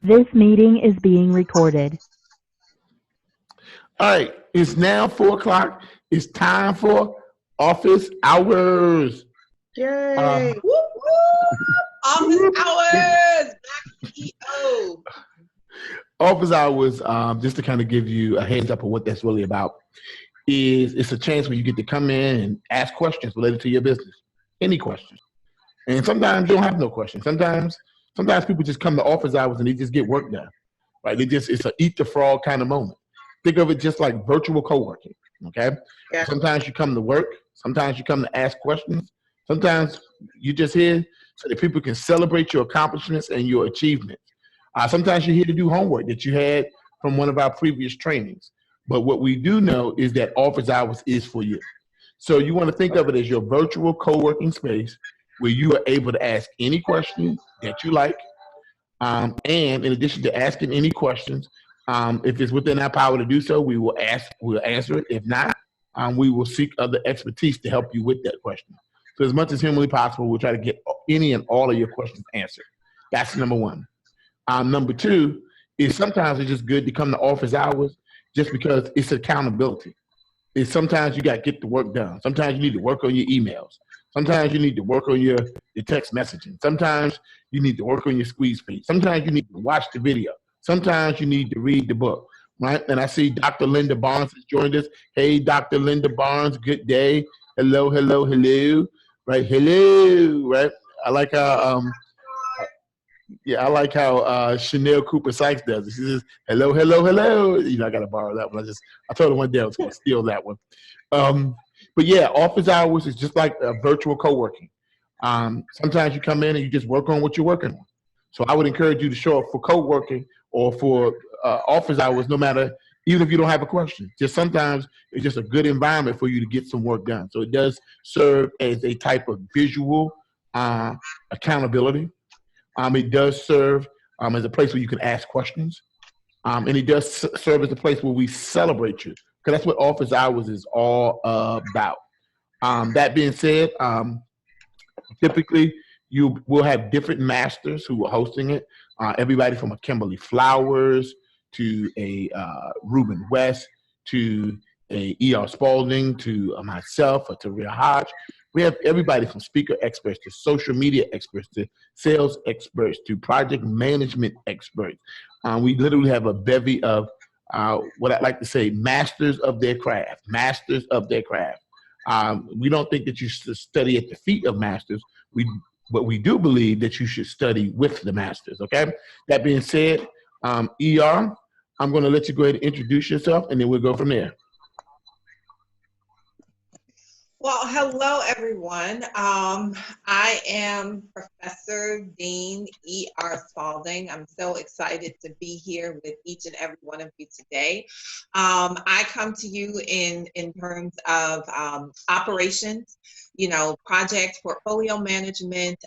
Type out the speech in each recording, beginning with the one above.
This meeting is being recorded. All right, it's now 4 o'clock. It's time for office hours. Yay! Whoop, whoop. Office hours, BlackCEO. Office hours, just to kind of give you a heads up of what that's really about, is it's a chance where you get to come in and ask questions related to your business, any questions. And sometimes you don't have no questions. Sometimes people just come to office hours and they just get work done, right? It's a eat the frog kind of moment. Think of it just like virtual co-working, okay? Yeah. Sometimes you come to work. Sometimes you come to ask questions. Sometimes you're just here so that people can celebrate your accomplishments and your achievements. Sometimes you're here to do homework that you had from one of our previous trainings. But what we do know is that office hours is for you. So you want to think of it as your virtual co-working space where you are able to ask any question that you like. And in addition to asking any questions, if it's within our power to do so, we'll answer it. If not, we will seek other expertise to help you with that question. So as much as humanly possible, we'll try to get any and all of your questions answered. That's number one. Number two is sometimes it's just good to come to office hours just because it's accountability. It's sometimes you got to get the work done. Sometimes you need to work on your emails. Sometimes you need to work on your text messaging. Sometimes you need to work on your squeeze page. Sometimes you need to watch the video. Sometimes you need to read the book, right? And I see Dr. Linda Barnes has joined us. Hey, Dr. Linda Barnes, good day. Hello, hello, hello, right? Hello, right? I like how Chanel Cooper Sykes does it. She says, hello, hello, hello. You know, I got to borrow that one. I told her one day I was going to steal that one. But yeah, office hours is just like virtual co-working. Sometimes you come in and you just work on what you're working on. So I would encourage you to show up for co-working or for office hours, no matter, even if you don't have a question. Just sometimes it's just a good environment for you to get some work done. So it does serve as a type of visual accountability. It does serve as a place where you can ask questions. And it does serve as a place where we celebrate you, because that's what office hours is all about. That being said, typically you will have different masters who are hosting it. Everybody from a Kimberly Flowers to a Ruben West to a E.R. Spalding to myself or to Rhea Hodge. We have everybody from speaker experts to social media experts to sales experts to project management experts. We literally have a bevy of what I like to say, masters of their craft, masters of their craft. We don't think that you should study at the feet of masters, but we do believe that you should study with the masters, okay? That being said, ER, I'm going to let you go ahead and introduce yourself, and then we'll go from there. Well, hello, everyone. I am Professor Dean E.R. Spalding. I'm so excited to be here with each and every one of you today. I come to you in terms of operations, project portfolio management,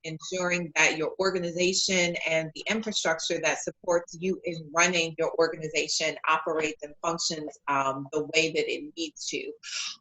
ensuring that your organization and the infrastructure that supports you in running your organization operates and functions the way that it needs to.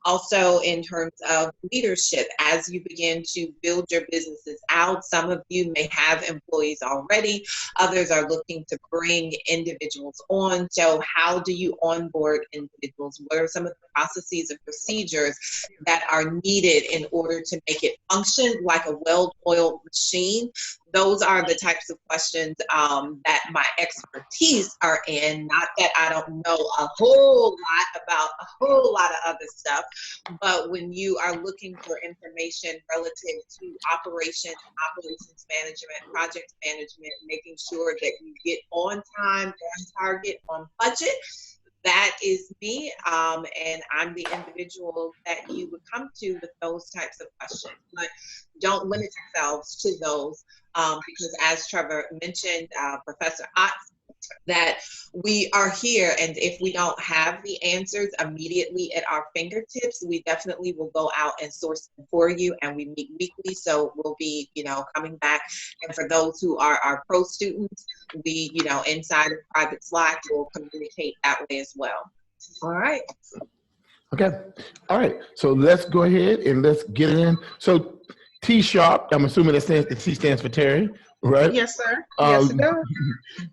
Also, in terms of leadership, as you begin to build your businesses out, some of you may have employees already, others are looking to bring individuals on. So how do you onboard individuals? What are some of the processes and procedures that are needed in order to make it function like a well-oiled machine? Those are the types of questions that my expertise are in. Not that I don't know a whole lot about a whole lot of other stuff, but when you are looking for information relative to operations management, project management, making sure that you get on time, on target, on budget, that is me, and I'm the individual that you would come to with those types of questions. But don't limit yourselves to those, because as Trevor mentioned, Professor Otts, that we are here, and if we don't have the answers immediately at our fingertips, we definitely will go out and source them for you, and we meet weekly, so we'll be coming back. And for those who are our pro students, we inside of private Slack will communicate that way as well. All right. Okay. All right. So let's go ahead and let's get it in. So T Sharp, I'm assuming that stands, the T stands for Terry. right? Yes, sir. Yes, it Um, does.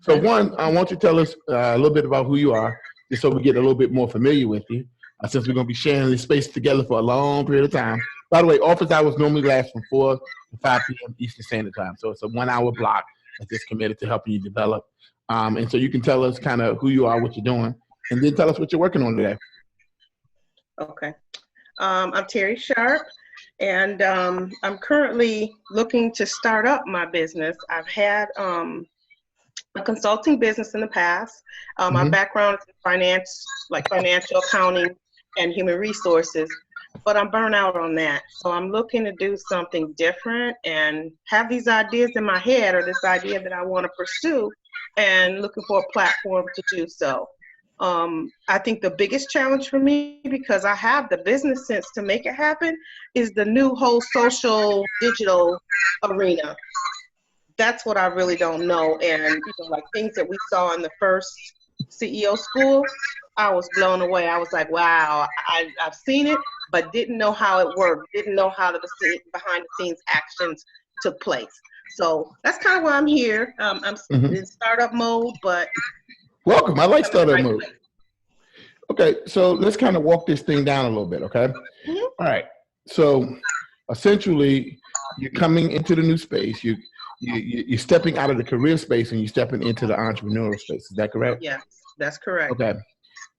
so one, I want you to tell us a little bit about who you are, just so we get a little bit more familiar with you, since we're going to be sharing this space together for a long period of time. By the way, office hours normally last from 4 to 5 p.m. Eastern Standard Time. So it's a 1 hour block that's just committed to helping you develop. And so you can tell us kind of who you are, what you're doing, and then tell us what you're working on today. Okay. I'm Terry Sharp, and I'm currently looking to start up my business. I've had a consulting business in the past. My background is in finance, like financial accounting and human resources, but I'm burnt out on that. So I'm looking to do something different and have these ideas in my head, or this idea that I want to pursue, and looking for a platform to do so. I think the biggest challenge for me, because I have the business sense to make it happen, is the new whole social digital arena. That's what I really don't know. And like things that we saw in the first CEO school, I was blown away. I was like, wow, I've seen it, but didn't know how it worked, didn't know how the behind the scenes actions took place. So that's kind of why I'm here. I'm in startup mode, but welcome. I like startup mode. Place. Okay, so let's kind of walk this thing down a little bit, okay? All right. So essentially, you're coming into the new space. You're stepping out of the career space and you're stepping into the entrepreneurial space. Is that correct? Yes, that's correct. Okay.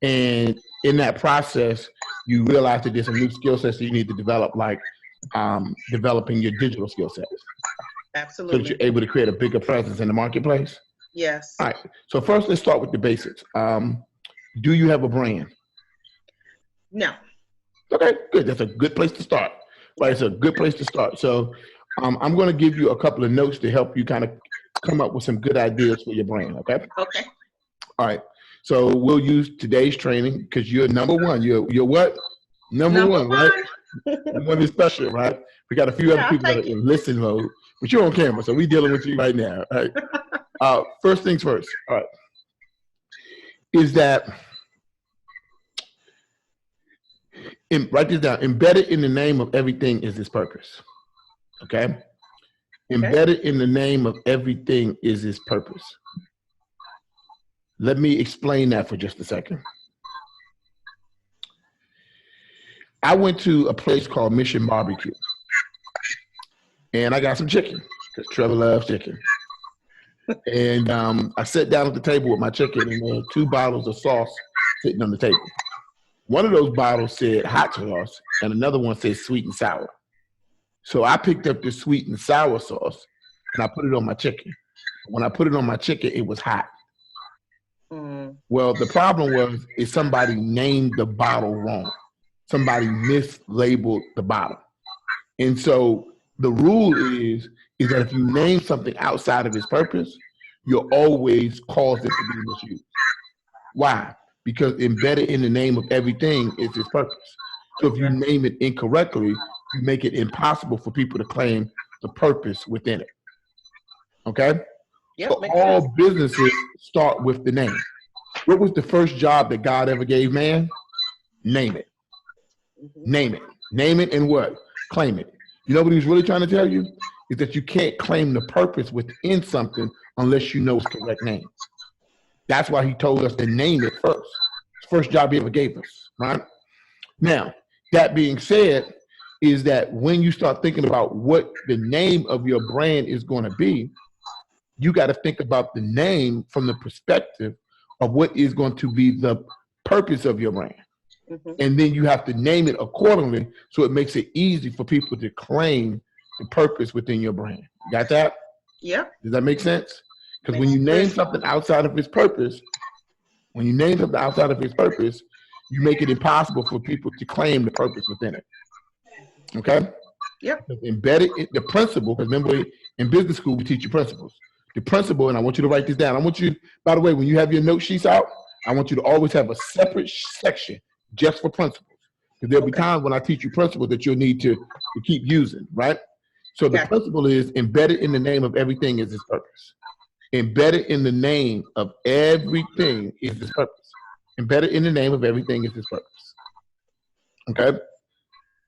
And in that process, you realize that there's some new skill sets that you need to develop, like developing your digital skill sets. Absolutely. So that you're able to create a bigger presence in the marketplace. Yes. All right. So first, let's start with the basics. Do you have a brand? No. Okay, good. That's a good place to start. Right, it's a good place to start. So I'm going to give you a couple of notes to help you kind of come up with some good ideas for your brand, okay? Okay. All right. So we'll use today's training because you're number one. You're what? Number one, right? One is special, right? We got a few other people that are in listen mode, but you're on camera, so we're dealing with you right now. All right. First things first. All right. Is that, write this down, embedded in the name of everything is its purpose. Okay? Embedded in the name of everything is its purpose. Let me explain that for just a second. I went to a place called Mission Barbecue, and I got some chicken because Trevor loves chicken. And I sat down at the table with my chicken, and there were 2 bottles of sauce sitting on the table. One of those bottles said hot sauce, and another one said sweet and sour. So I picked up the sweet and sour sauce, and I put it on my chicken. When I put it on my chicken, it was hot. Well, the problem was is somebody named the bottle wrong. Somebody mislabeled the bottle. And so the rule is that if you name something outside of its purpose, you'll always cause it to be misused. Why? Because embedded in the name of everything is its purpose. So if you name it incorrectly, you make it impossible for people to claim the purpose within it. Okay? Yep, so all businesses start with the name. What was the first job that God ever gave man? Name it. Name it. Name it and what? Claim it. You know what he was really trying to tell you? Is that you can't claim the purpose within something unless you know its correct name. That's why he told us to name it first. It's the first job he ever gave us, right? Now, that being said, is that when you start thinking about what the name of your brand is going to be, you got to think about the name from the perspective of what is going to be the purpose of your brand. And then you have to name it accordingly so it makes it easy for people to claim the purpose within your brand. You got that? Yeah. Does that make sense? Because when you name something outside of its purpose, you make it impossible for people to claim the purpose within it. Okay? Yep. Embedded in the principle, because remember in business school we teach you principles. The principle, and I want you to write this down. I want you, by the way, when you have your note sheets out, I want you to always have a separate section just for principles. Because there'll be times when I teach you principles that you'll need to keep using, right? So the principle is embedded in the name of everything is its purpose. Embedded in the name of everything is its purpose. Embedded in the name of everything is its purpose. Okay?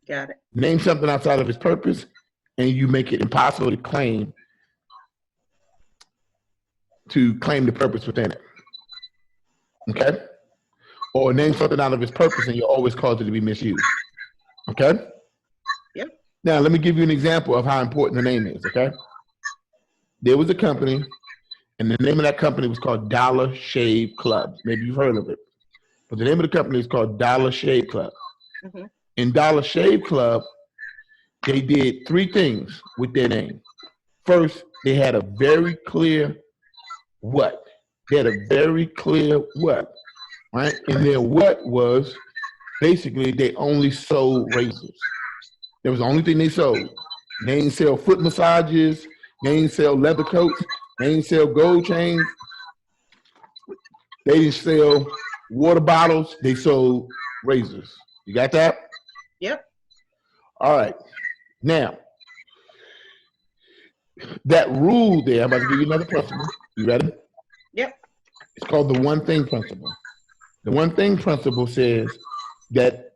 Got it. Name something outside of its purpose, and you make it impossible to claim to claim the purpose within it. Okay? Or name something out of its purpose and you'll always cause it to be misused. Okay? Yep. Now, let me give you an example of how important the name is, okay? There was a company, and the name of that company was called Dollar Shave Club. Maybe you've heard of it. But the name of the company is called Dollar Shave Club. Mm-hmm. In Dollar Shave Club, they did three things with their name. First, they had a very clear what. They had a very clear what, right? And their what was basically they only sold razors. That was the only thing they sold. They didn't sell foot massages. They didn't sell leather coats. They didn't sell gold chains. They didn't sell water bottles. They sold razors. You got that? Yep. All right. Now, that rule there, I'm about to give you another principle. You ready? Yep. It's called the one thing principle. The one thing principle says that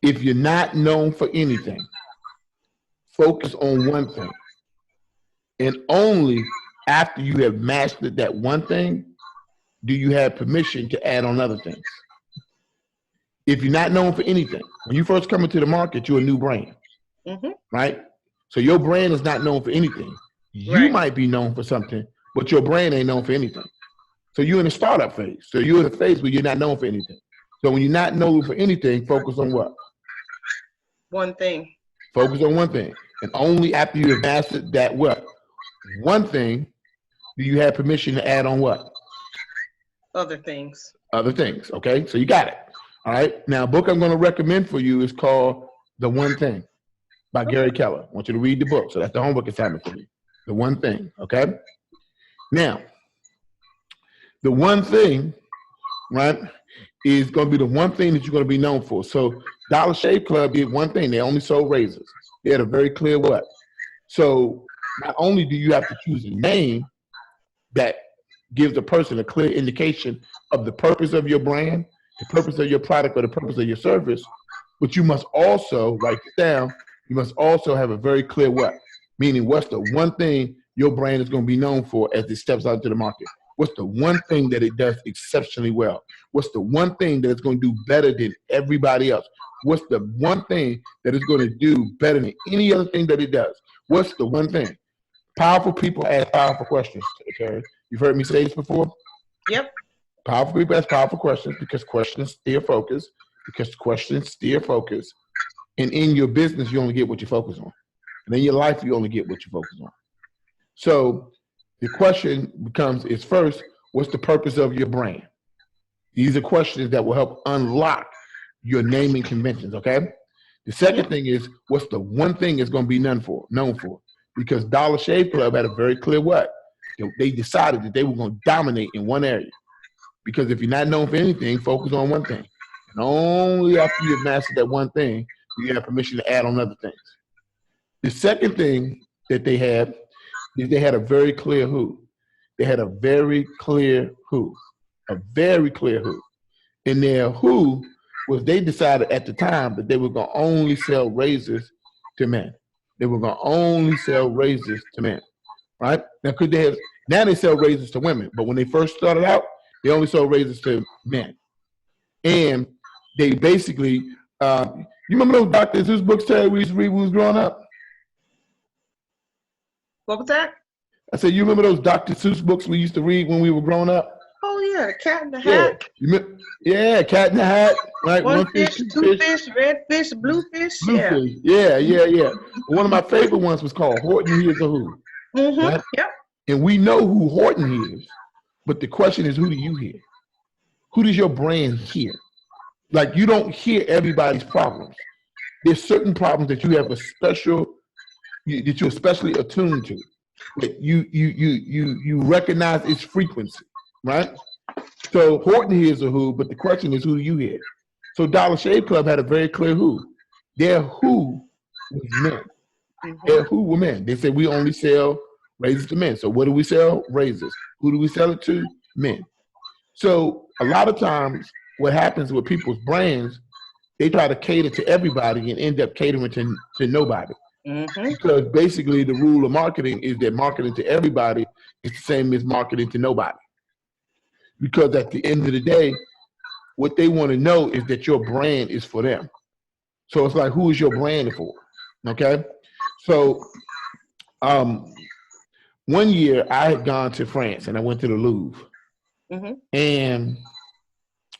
if you're not known for anything, focus on one thing. And only after you have mastered that one thing do you have permission to add on other things. If you're not known for anything, when you first come into the market, you're a new brand, right? So your brand is not known for anything. You might be known for something, but your brand ain't known for anything. So you're in a startup phase. So you're in a phase where you're not known for anything. So when you're not known for anything, focus on what? One thing. Focus on one thing. And only after you have mastered that what? One thing, do you have permission to add on what? Other things. Other things, okay? So you got it. All right. Now, a book I'm going to recommend for you is called The One Thing by Gary Keller. I want you to read the book. So that's the homework assignment for you. The One Thing, okay? Now, the one thing, right, is going to be the one thing that you're going to be known for. So Dollar Shave Club did one thing. They only sold razors. They had a very clear what. So not only do you have to choose a name that gives a person a clear indication of the purpose of your brand, the purpose of your product, or the purpose of your service, but you must also, write it down, you must also have a very clear what, meaning what's the one thing your brand is going to be known for as it steps out into the market. What's the one thing that it does exceptionally well? What's the one thing that it's going to do better than everybody else? What's the one thing that it's going to do better than any other thing that it does? What's the one thing? Powerful people ask powerful questions, okay? You've heard me say this before? Yep. Powerful people ask powerful questions because questions steer focus, And in your business, you only get what you focus on. And in your life, you only get what you focus on. So the question becomes is first, what's the purpose of your brand? These are questions that will help unlock your naming conventions, okay? The second thing is, what's the one thing it's going to be known for? Because Dollar Shave Club had a very clear what? They decided that they were going to dominate in one area. Because if you're not known for anything, focus on one thing. And only after you've mastered that one thing, you have permission to add on other things. The second thing that they had is they had a very clear who. They had a very clear who. A very clear who. And their who was they decided at the time that they were going to only sell razors to men. They were going to only sell razors to men, right? Now they sell razors to women, but when they first started out, they only sold razors to men. And they basically, you remember those Dr. Seuss books, Terry, we used to read when we was growing up? What was that? I said, you remember those Dr. Seuss books we used to read when we were growing up? Oh, yeah, the Cat in the Hat. Yeah, Cat in the Hat. Right? One fish, two fish, red fish, blue fish. Fish. Yeah. One of my favorite ones was called Horton Hears a Who. Right? Yep. And we know who Horton hears, but the question is, who do you hear? Who does your brand hear? Like, you don't hear everybody's problems. There's certain problems that you have that you're especially attuned to. That you recognize its frequency, right? So Horton hears a who, but the question is, who do you hear? So Dollar Shave Club had a very clear who. Their who was men. Their who were men. They said we only sell razors to men. So what do we sell? Razors. Who do we sell it to? Men. So a lot of times what happens with people's brands, they try to cater to everybody and end up catering to nobody. Mm-hmm. Because basically the rule of marketing is that marketing to everybody is the same as marketing to nobody. Because at the end of the day, what they want to know is that your brand is for them. So it's like, who is your brand for? Okay. So one year I had gone to France and I went to the Louvre. Mm-hmm. And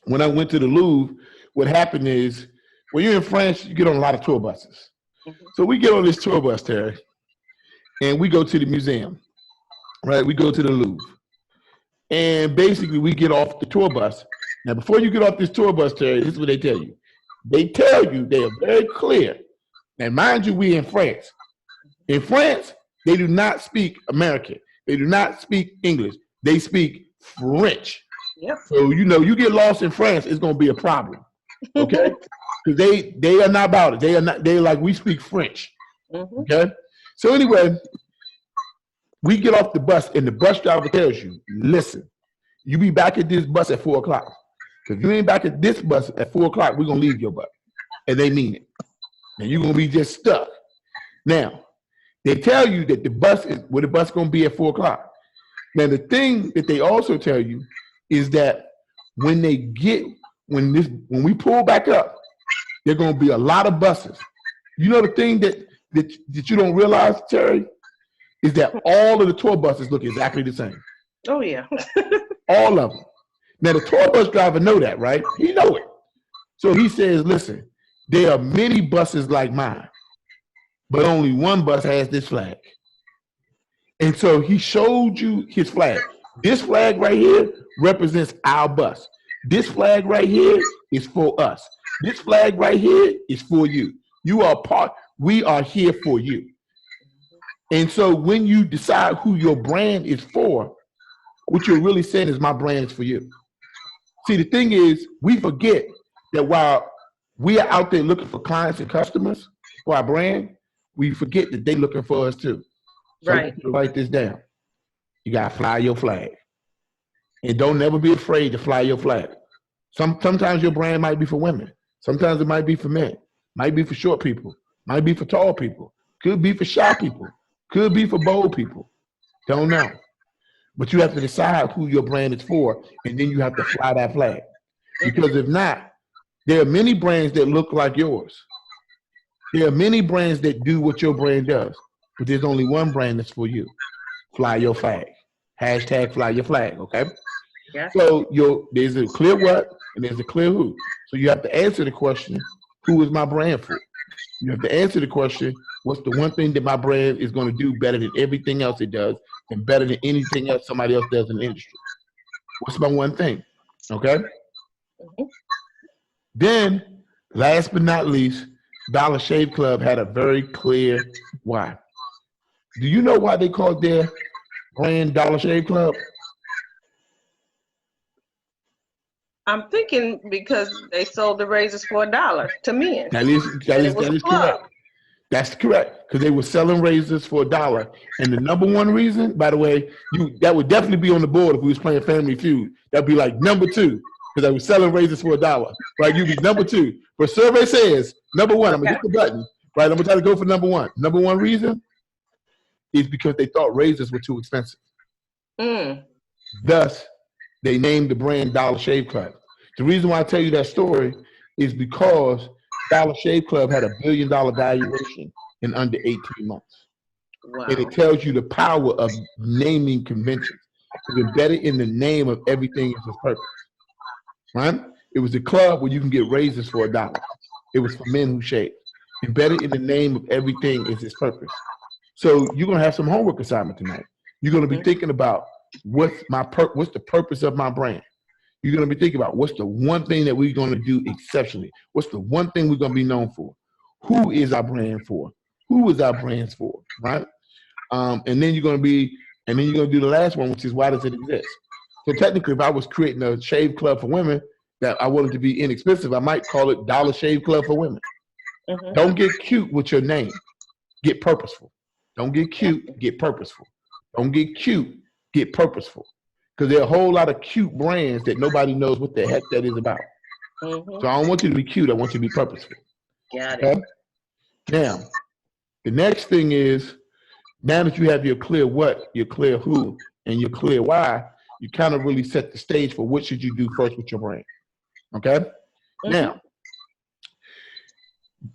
when I went to the Louvre, what happened is when you're in France, you get on a lot of tour buses. Mm-hmm. So we get on this tour bus, Terry, and we go to the museum, right? We go to the Louvre. And basically we get off the tour bus. Now, before you get off this tour bus, Terry, this is what they tell you. They tell you, they are very clear. And mind you, we in France. In France, they do not speak American. They do not speak English. They speak French. Yep. So, you know, you get lost in France, it's going to be a problem. Okay? Because they are not about it. They're like, we speak French. Mm-hmm. Okay? So anyway, we get off the bus and the bus driver tells you, listen, you be back at this bus at 4 o'clock. If you ain't back at this bus at 4 o'clock, we're going to leave your bus. And they mean it. And you're going to be just stuck. Now, they tell you that the bus is where the bus going to be at 4 o'clock. Now, the thing that they also tell you is that when we pull back up, there are going to be a lot of buses. You know, the thing that you don't realize, Terry, is that all of the tour buses look exactly the same. Oh, yeah. All of them. Now, the tour bus driver know that, right? He know it. So he says, listen, there are many buses like mine, but only one bus has this flag. And so he showed you his flag. This flag right here represents our bus. This flag right here is for us. This flag right here is for you. We are here for you. And so when you decide who your brand is for, what you're really saying is my brand is for you. See, the thing is, we forget that while we are out there looking for clients and customers for our brand, we forget that they're looking for us too. So Right. write this down. You got to fly your flag. And don't never be afraid to fly your flag. Sometimes your brand might be for women. Sometimes it might be for men. Might be for short people. Might be for tall people. Could be for shy people. Could be for bold people. Don't know. But you have to decide who your brand is for, and then you have to fly that flag. Because if not, there are many brands that look like yours. There are many brands that do what your brand does, but there's only one brand that's for you. Fly your flag. Hashtag fly your flag, okay? Yeah. So there's a clear what and there's a clear who. So you have to answer the question, who is my brand for? You have to answer the question, what's the one thing that my brand is going to do better than everything else it does and better than anything else somebody else does in the industry? What's my one thing? Okay? Mm-hmm. Then, last but not least, Dollar Shave Club had a very clear why. Do you know why they called their brand Dollar Shave Club? I'm thinking because they sold the razors for $1 to men. That is correct. That's correct, because they were selling razors for $1. And the number one reason, by the way, that would definitely be on the board if we was playing Family Feud. That'd be like number 2, because they were selling razors for $1. Right? You'd be number 2. But survey says number 1. I'm gonna hit the button. Right? I'm gonna try to go for number 1. Number 1 reason is because they thought razors were too expensive. Thus, they named the brand Dollar Shave Club. The reason why I tell you that story is because Dollar Shave Club had $1 billion valuation in under 18 months. Wow. And it tells you the power of naming conventions. Because embedded in the name of everything is its purpose. Right? It was a club where you can get razors for $1. It was for men who shave. Embedded in the name of everything is its purpose. So you're gonna have some homework assignment tonight. You're gonna be thinking about what's the purpose of my brand. You're gonna be thinking about what's the one thing that we're gonna do exceptionally. What's the one thing we're gonna be known for? Who is our brand for? Who is our brands for? Right? And then you're gonna do the last one, which is why does it exist? So technically, if I was creating a shave club for women that I wanted to be inexpensive, I might call it Dollar Shave Club for Women. Mm-hmm. Don't get cute with your name. Get purposeful. Don't get cute, get purposeful. Don't get cute, get purposeful. Because there are a whole lot of cute brands that nobody knows what the heck that is about. Mm-hmm. So I don't want you to be cute, I want you to be purposeful. Got it. Okay? Now, The next thing is, now that you have your clear what, your clear who, and your clear why, you kind of really set the stage for what should you do first with your brand. Okay? Mm-hmm. Now,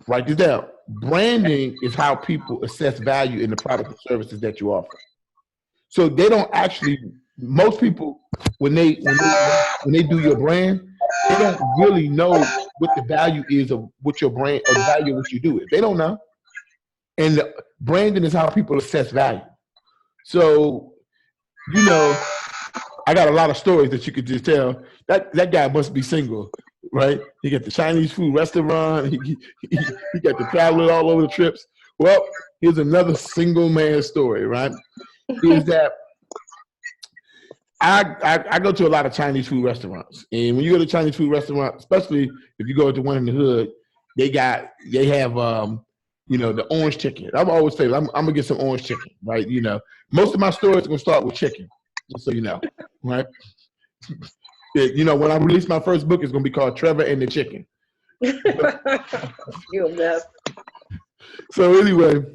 write this down. Branding is how people assess value in the product and services that you offer. So they don't actually, most people, when they do your brand, they don't really know what the value is of what your brand or the value of what you do is. They don't know. And the branding is how people assess value. So, you know, I got a lot of stories that you could just tell. That guy must be single, right? He got the Chinese food restaurant. He got the traveling all over the trips. Well, here's another single man story, right? Is that I go to a lot of Chinese food restaurants, and when you go to a Chinese food restaurant, especially if you go to one in the hood, they have the orange chicken. I'm always saying I'm gonna get some orange chicken, right? You know, most of my stories are gonna start with chicken, just so you know, right? You know, when I release my first book, it's gonna be called Trevor and the Chicken. You're a mess. So anyway,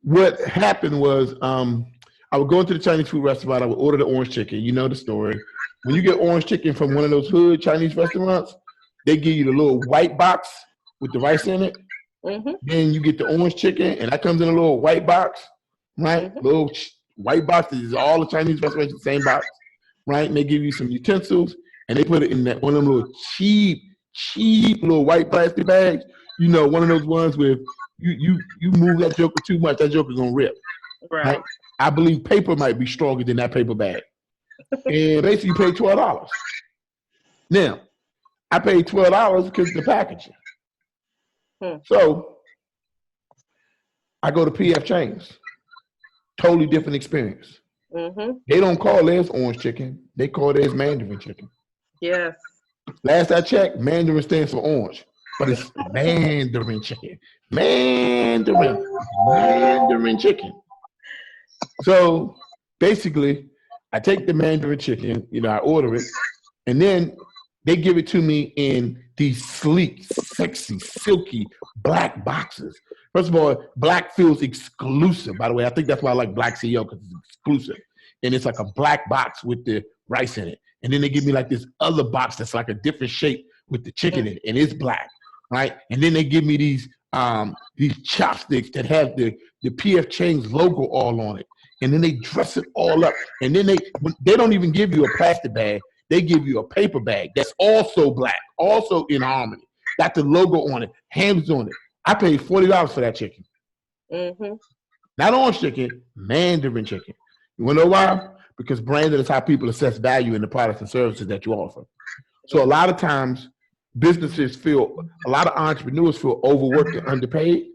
what happened was I would go into the Chinese food restaurant. I would order the orange chicken. You know the story. When you get orange chicken from one of those hood Chinese restaurants, they give you the little white box with the rice in it. Mm-hmm. Then you get the orange chicken, and that comes in a little white box, right? Mm-hmm. Little white box that is all the Chinese restaurants, the same box, right? And they give you some utensils, and they put it in that one of them little cheap little white plastic bags. You know, one of those ones where you move that joker too much, that joker's gonna rip. Right. I believe paper might be stronger than that paper bag. And basically you pay $12. Now, I paid $12 because of the packaging. So I go to PF Chang's. Totally different experience. Mm-hmm. They don't call theirs orange chicken. They call theirs Mandarin chicken. Yes. Last I checked, Mandarin stands for orange, but it's Mandarin chicken. Mandarin chicken. So basically, I take the Mandarin chicken, I order it, and then they give it to me in these sleek, sexy, silky black boxes. First of all, black feels exclusive. By the way, I think that's why I like BlackCEO, because it's exclusive. And it's like a black box with the rice in it. And then they give me like this other box that's like a different shape with the chicken in it, and it's black, right? And then they give me these chopsticks that have the PF Chang's logo all on it. And then they dress it all up. And then they don't even give you a plastic bag. They give you a paper bag that's also black, also in harmony. Got the logo on it, hands on it. I paid $40 for that chicken. Mm-hmm. Not orange chicken, Mandarin chicken. You want to know why? Because branding is how people assess value in the products and services that you offer. So a lot of times, a lot of entrepreneurs feel overworked and underpaid.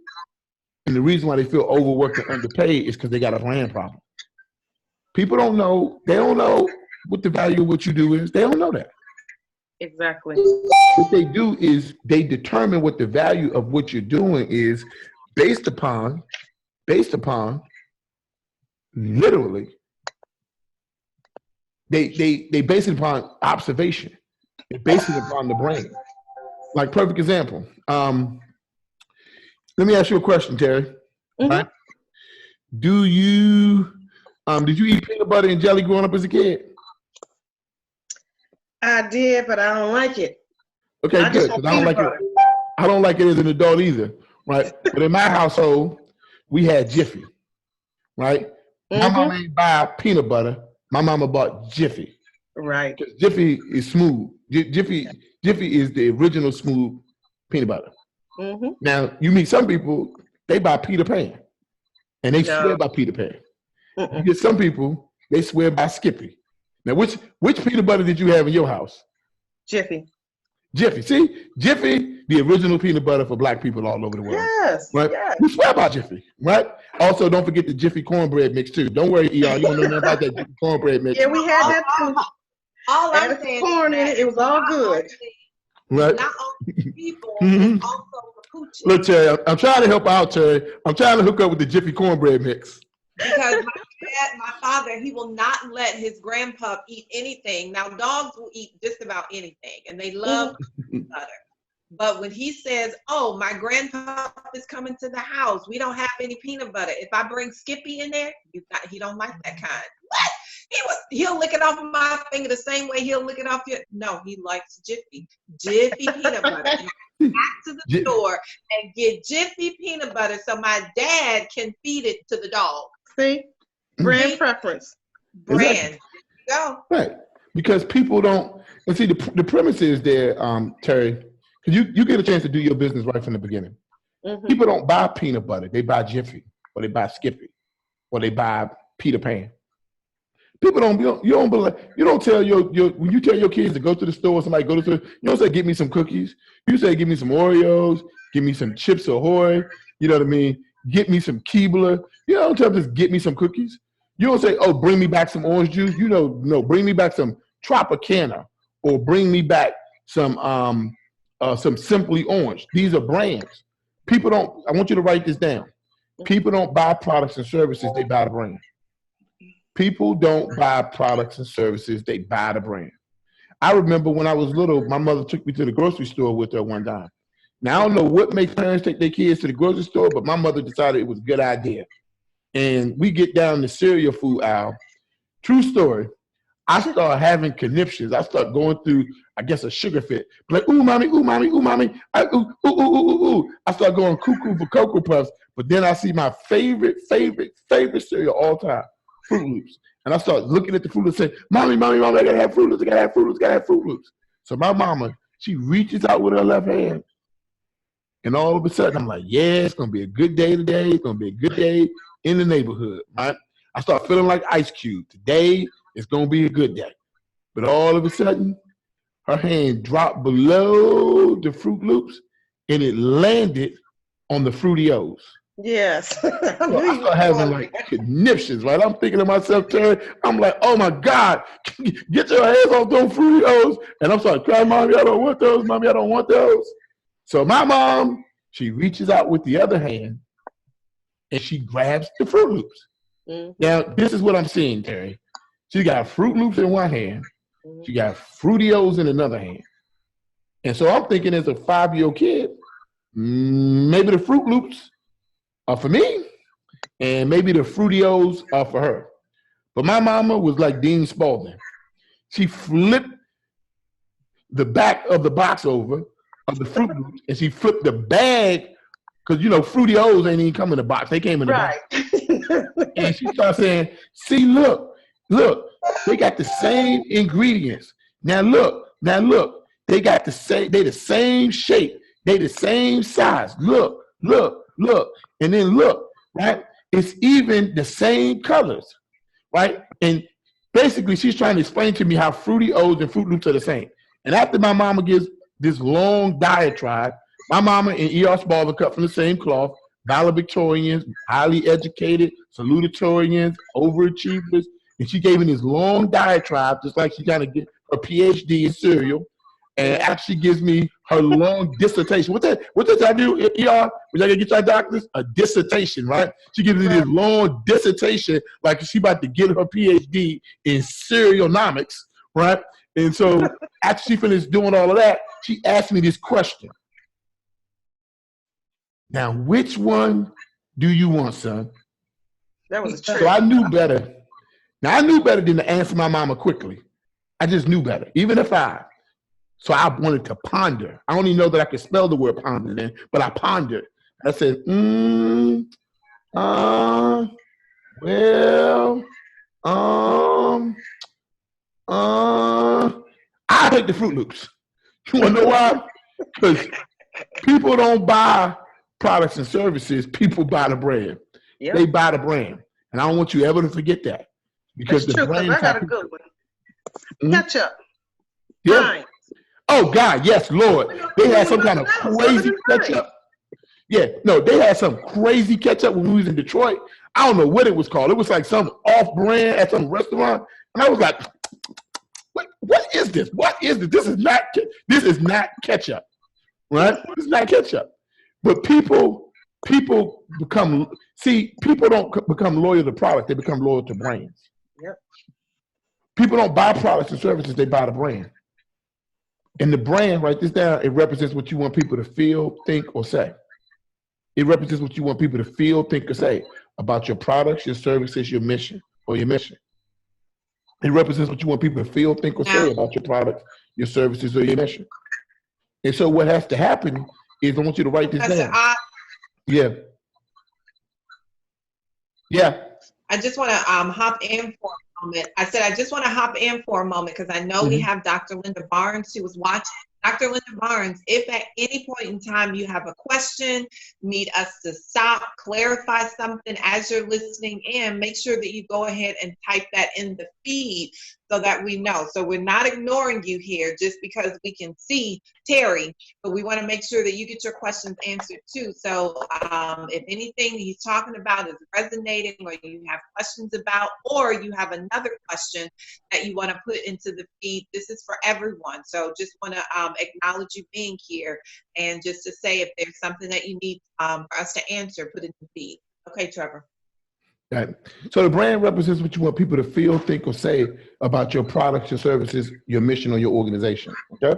And the reason why they feel overworked and underpaid is because they got a brand problem. People don't know. They don't know what the value of what you do is. They don't know that. Exactly. What they do is they determine what the value of what you're doing is based upon literally, they base it upon observation. They base it upon the brain. Like, perfect example. Let me ask you a question, Terry. Mm-hmm. Right? Did you eat peanut butter and jelly growing up as a kid? I did, but I don't like it. Okay, good. I don't like it. I don't like it as an adult either, right? But in my household, we had Jiffy, right? Mm-hmm. My mama ain't buy peanut butter. My mama bought Jiffy. Right. Because Jiffy is smooth. Jiffy is the original smooth peanut butter. Mm-hmm. Now, you meet some people, they buy Peter Pan, and they swear by Peter Pan. You get some people, they swear by Skippy. Now, which peanut butter did you have in your house? Jiffy. See? Jiffy, the original peanut butter for black people all over the world. Yes. Right? Yes. We swear by Jiffy, right? Also, don't forget the Jiffy cornbread mix, too. Don't worry, y'all. You don't know nothing about that Jiffy cornbread mix. Yeah, we had that, too. All I'm Added saying corn in it. It was all good. Right? Not only people, Mm-hmm. but also the coochie. Look, Terry, I'm trying to help out, Terry. I'm trying to hook up with the Jiffy cornbread mix. Because my father, he will not let his grandpup eat anything. Now, dogs will eat just about anything, and they love butter. But when he says, "Oh, my grandpa is coming to the house. We don't have any peanut butter. If I bring Skippy in there, he don't like that kind." What? He'll lick it off of my finger the same way he'll lick it off your. No, he likes Jiffy peanut butter. Back to the store and get Jiffy peanut butter so my dad can feed it to the dog. See, brand preference. Brand. Exactly. Go. Right, because people don't. And see, the premise is there, Terry. Because you get a chance to do your business right from the beginning. Mm-hmm. People don't buy peanut butter; they buy Jiffy, or they buy Skippy, or they buy Peter Pan. People don't. You don't believe. You don't tell your when you tell your kids to go to the store. Somebody go to the store. You don't say, "Get me some cookies." You say, "Give me some Oreos. Give me some Chips Ahoy." You know what I mean? Get me some Keebler. You don't tell them just get me some cookies. You don't say, "Oh, bring me back some orange juice." You know, no, bring me back some Tropicana, or bring me back some Simply Orange. These are brands. People don't. I want you to write this down. People don't buy products and services; they buy the brand. People don't buy products and services; they buy the brand. I remember when I was little, my mother took me to the grocery store with her one time. Now I don't know what makes parents take their kids to the grocery store, but my mother decided it was a good idea. And we get down the cereal food aisle. True story. I start having conniptions. I start going through, I guess, a sugar fit. Like, ooh, mommy, ooh, mommy, ooh, mommy. Ooh, ooh, ooh, ooh, ooh. I start going cuckoo for Cocoa Puffs. But then I see my favorite cereal all time, Fruit Loops. And I start looking at the Fruit Loops and say, mommy, I gotta have Fruit Loops. I gotta have Fruit Loops. I gotta have Fruit Loops. So my mama, she reaches out with her left hand. And all of a sudden, I'm like, yeah, it's going to be a good day today. It's going to be a good day in the neighborhood, right? I start feeling like Ice Cube. Today, it's going to be a good day. But all of a sudden, her hand dropped below the Fruit Loops, and it landed on the Fruity-O's. Yes. So I start having like conniptions, right? I'm thinking to myself, Terry, I'm like, oh my God, get your hands off those Fruity-O's. And I'm starting crying, mommy, I don't want those. Mommy, I don't want those. So my mom, she reaches out with the other hand and she grabs the Fruit Loops. Mm-hmm. Now, this is what I'm seeing, Terry. She got Fruit Loops in one hand. Mm-hmm. She got Fruity-O's in another hand. And so I'm thinking as a 5-year-old kid, maybe the Fruit Loops are for me and maybe the Fruity-O's are for her. But my mama was like Dean Spaulding. She flipped the back of the box over of the Fruit Loops, and she flipped the bag, because, you know, Fruity-O's ain't even come in the box. They came in the box. And she started saying, see, look, they got the same ingredients. Now look, they got the same shape. They the same size. Look. And then look, right? It's even the same colors, right? And basically, she's trying to explain to me how Fruity-O's and Fruit Loops are the same. And after my mama gives this long diatribe, my mama and E.R. Spalding cut from the same cloth, valedictorians, highly educated, salutatorians, overachievers, and she gave me this long diatribe, just like she trying to get her PhD in cereal, and actually gives me her long dissertation. What does that do, ER? When y'all get your doctors? A dissertation, right? She gives me this long dissertation, like she about to get her PhD in cerealonomics, right? And so after she finished doing all of that, she asked me this question. Now, which one do you want, son? That was a trick. So I knew better. Now, I knew better than to answer my mama quickly. I just knew better, even if so I wanted to ponder. I don't even know that I could spell the word ponder then, but I pondered. I said, I take the Fruit Loops. You want to know why? Because people don't buy products and services. People buy the brand. Yep. They buy the brand. And I don't want you ever to forget that. Because that's the true, brand. I got a good one. Ketchup. Yeah. Fine. Oh, God, yes, Lord. They had some kind of crazy ketchup. Yeah, no, they had some crazy ketchup when we was in Detroit. I don't know what it was called. It was like some off-brand at some restaurant. And I was like, what is this? What is this? This is not ketchup, right? It's not ketchup. But people don't become loyal to product. They become loyal to brands. Yep. People don't buy products and services. They buy the brand. And the brand, write this down, it represents what you want people to feel, think, or say. It represents what you want people to feel, think, or say about your products, your services, your mission, or your mission. It represents what you want people to feel, think, or say about your products, your services, or your mission. And so what has to happen is I want you to write this down. Yeah. Yeah. I just want to hop in for a moment. I said I just want to hop in for a moment because I know we have Dr. Linda Barnes who was watching. Dr. Linda Barnes, if at any point in time you have a question, need us to stop, clarify something as you're listening in, make sure that you go ahead and type that in the feed so that we know. So we're not ignoring you here just because we can see Terry, but we want to make sure that you get your questions answered too. So if anything he's talking about is resonating or you have questions about, or you have another question that you want to put into the feed, this is for everyone. So just want to acknowledge you being here and just to say if there's something that you need for us to answer, put it in the feed. Okay, Trevor. Right. So the brand represents what you want people to feel, think, or say about your products, your services, your mission, or your organization. Okay.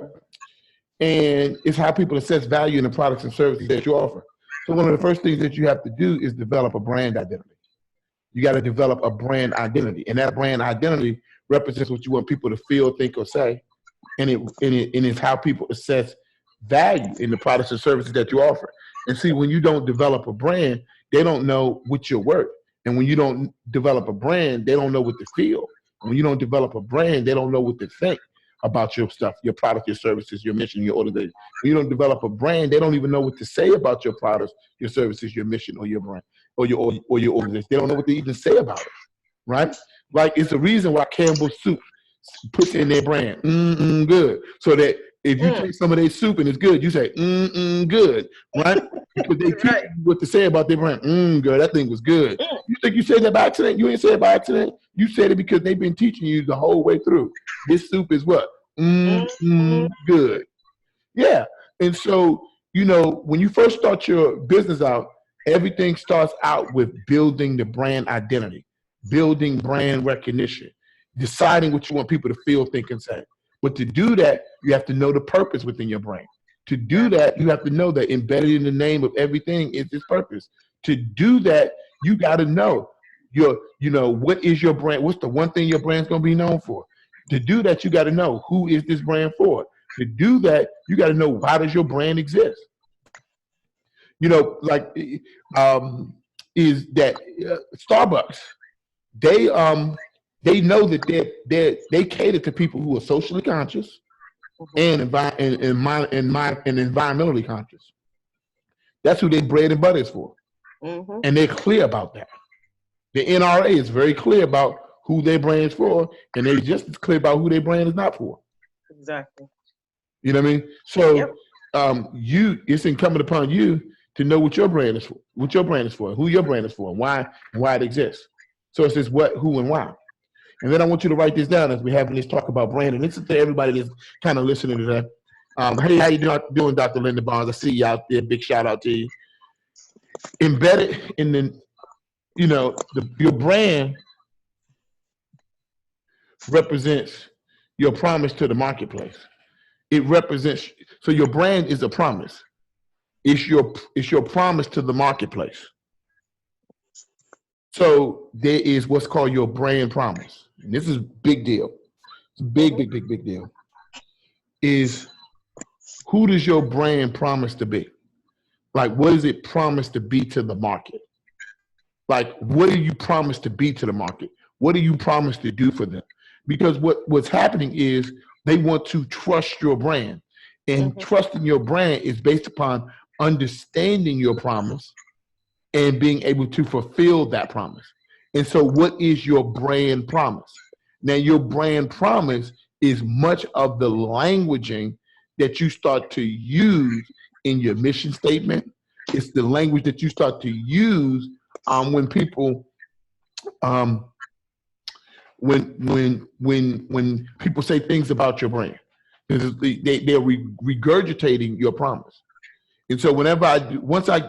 And it's how people assess value in the products and services that you offer. So one of the first things that you have to do is develop a brand identity. You got to develop a brand identity. And that brand identity represents what you want people to feel, think, or say. And it's how people assess value in the products and services that you offer. And see, when you don't develop a brand, they don't know what you're worth. And when you don't develop a brand, they don't know what to feel. When you don't develop a brand, they don't know what to think about your stuff, your product, your services, your mission, your organization. When you don't develop a brand, they don't even know what to say about your products, your services, your mission, or your brand, or your organization. They don't know what to even say about it, right? Like, it's the reason why Campbell's Soup puts in their brand, good. So that if you take some of their soup and it's good, you say, good, right? Because they teach you what to say about their brand. Good, that thing was good. You think you said that by accident? You ain't say it by accident. You said it because they've been teaching you the whole way through. This soup is what? Good. Yeah. And so, you know, when you first start your business out, everything starts out with building the brand identity, building brand recognition, deciding what you want people to feel, think, and say. But to do that, you have to know the purpose within your brand. To do that, you have to know that embedded in the name of everything is this purpose. To do that, you got to know what is your brand? What's the one thing your brand's going to be known for? To do that, you got to know who is this brand for. To do that, you got to know why does your brand exist. You know, like is that Starbucks? They know that they cater to people who are socially conscious and environmentally conscious. That's who their bread and butter is for. And they're clear about that. The NRA is very clear about who their brand is for, and they're just as clear about who their brand is not for. Exactly. You know what I mean? So it's incumbent upon you to know what your brand is for, who your brand is for, and why it exists. So it says what, who, and why. And then I want you to write this down as we're having this talk about brand. And this is to everybody that's kind of listening to that. Hey, how you doing, Dr. Linda Barnes? I see you out there. Big shout out to you. Embedded in your brand represents your promise to the marketplace. It represents, so your brand is a promise. It's your promise to the marketplace. So there is what's called your brand promise. And this is a big deal. It's a big deal. Is who does your brand promise to be? Like, what does it promise to be to the market? Like, what do you promise to be to the market? What do you promise to do for them? Because what's happening is they want to trust your brand. And trusting your brand is based upon understanding your promise and being able to fulfill that promise. And so what is your brand promise? Now, your brand promise is much of the languaging that you start to use in your mission statement. It's the language that you start to use when people when people say things about your brand. They're regurgitating your promise. And so once I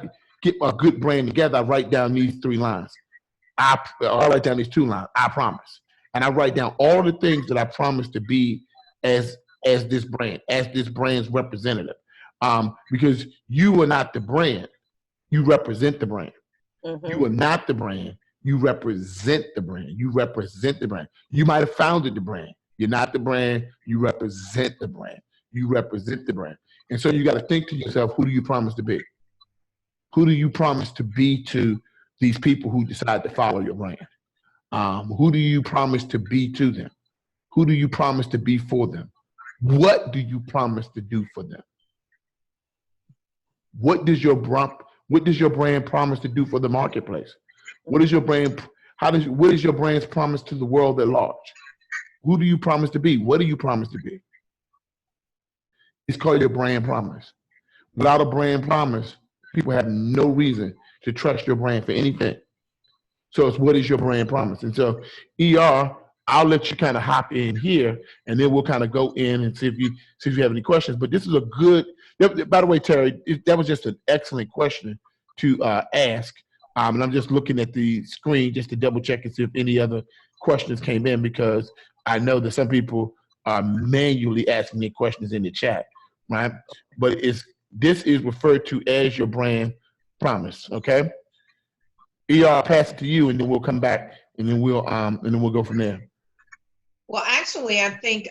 get a good brand together, I write down these 3 lines. I write down these 2 lines. I promise. And I write down all the things that I promise to be as as this brand's representative. Because you are not the brand, you represent the brand. You are not the brand, you represent the brand. You represent the brand. You might have founded the brand. You're not the brand, you represent the brand. You represent the brand. And so you got to think to yourself, who do you promise to be? Who do you promise to be to these people who decide to follow your brand? Who do you promise to be to them? Who do you promise to be for them? What do you promise to do for them? What does your brand promise to do for the marketplace? What is your brand? What is your brand's promise to the world at large? Who do you promise to be? What do you promise to be? It's called your brand promise. Without a brand promise, people have no reason to trust your brand for anything. So it's what is your brand promise? And so ER, I'll let you kind of hop in here, and then we'll kind of go in and see if you have any questions. But this is a good. By the way, Terry, that was just an excellent question to ask. And I'm just looking at the screen just to double check and see if any other questions came in, because I know that some people are manually asking their questions in the chat, right? But this is referred to as your brand promise. Okay. I'll pass it to you, and then we'll come back, and then we'll go from there. Well, actually, I think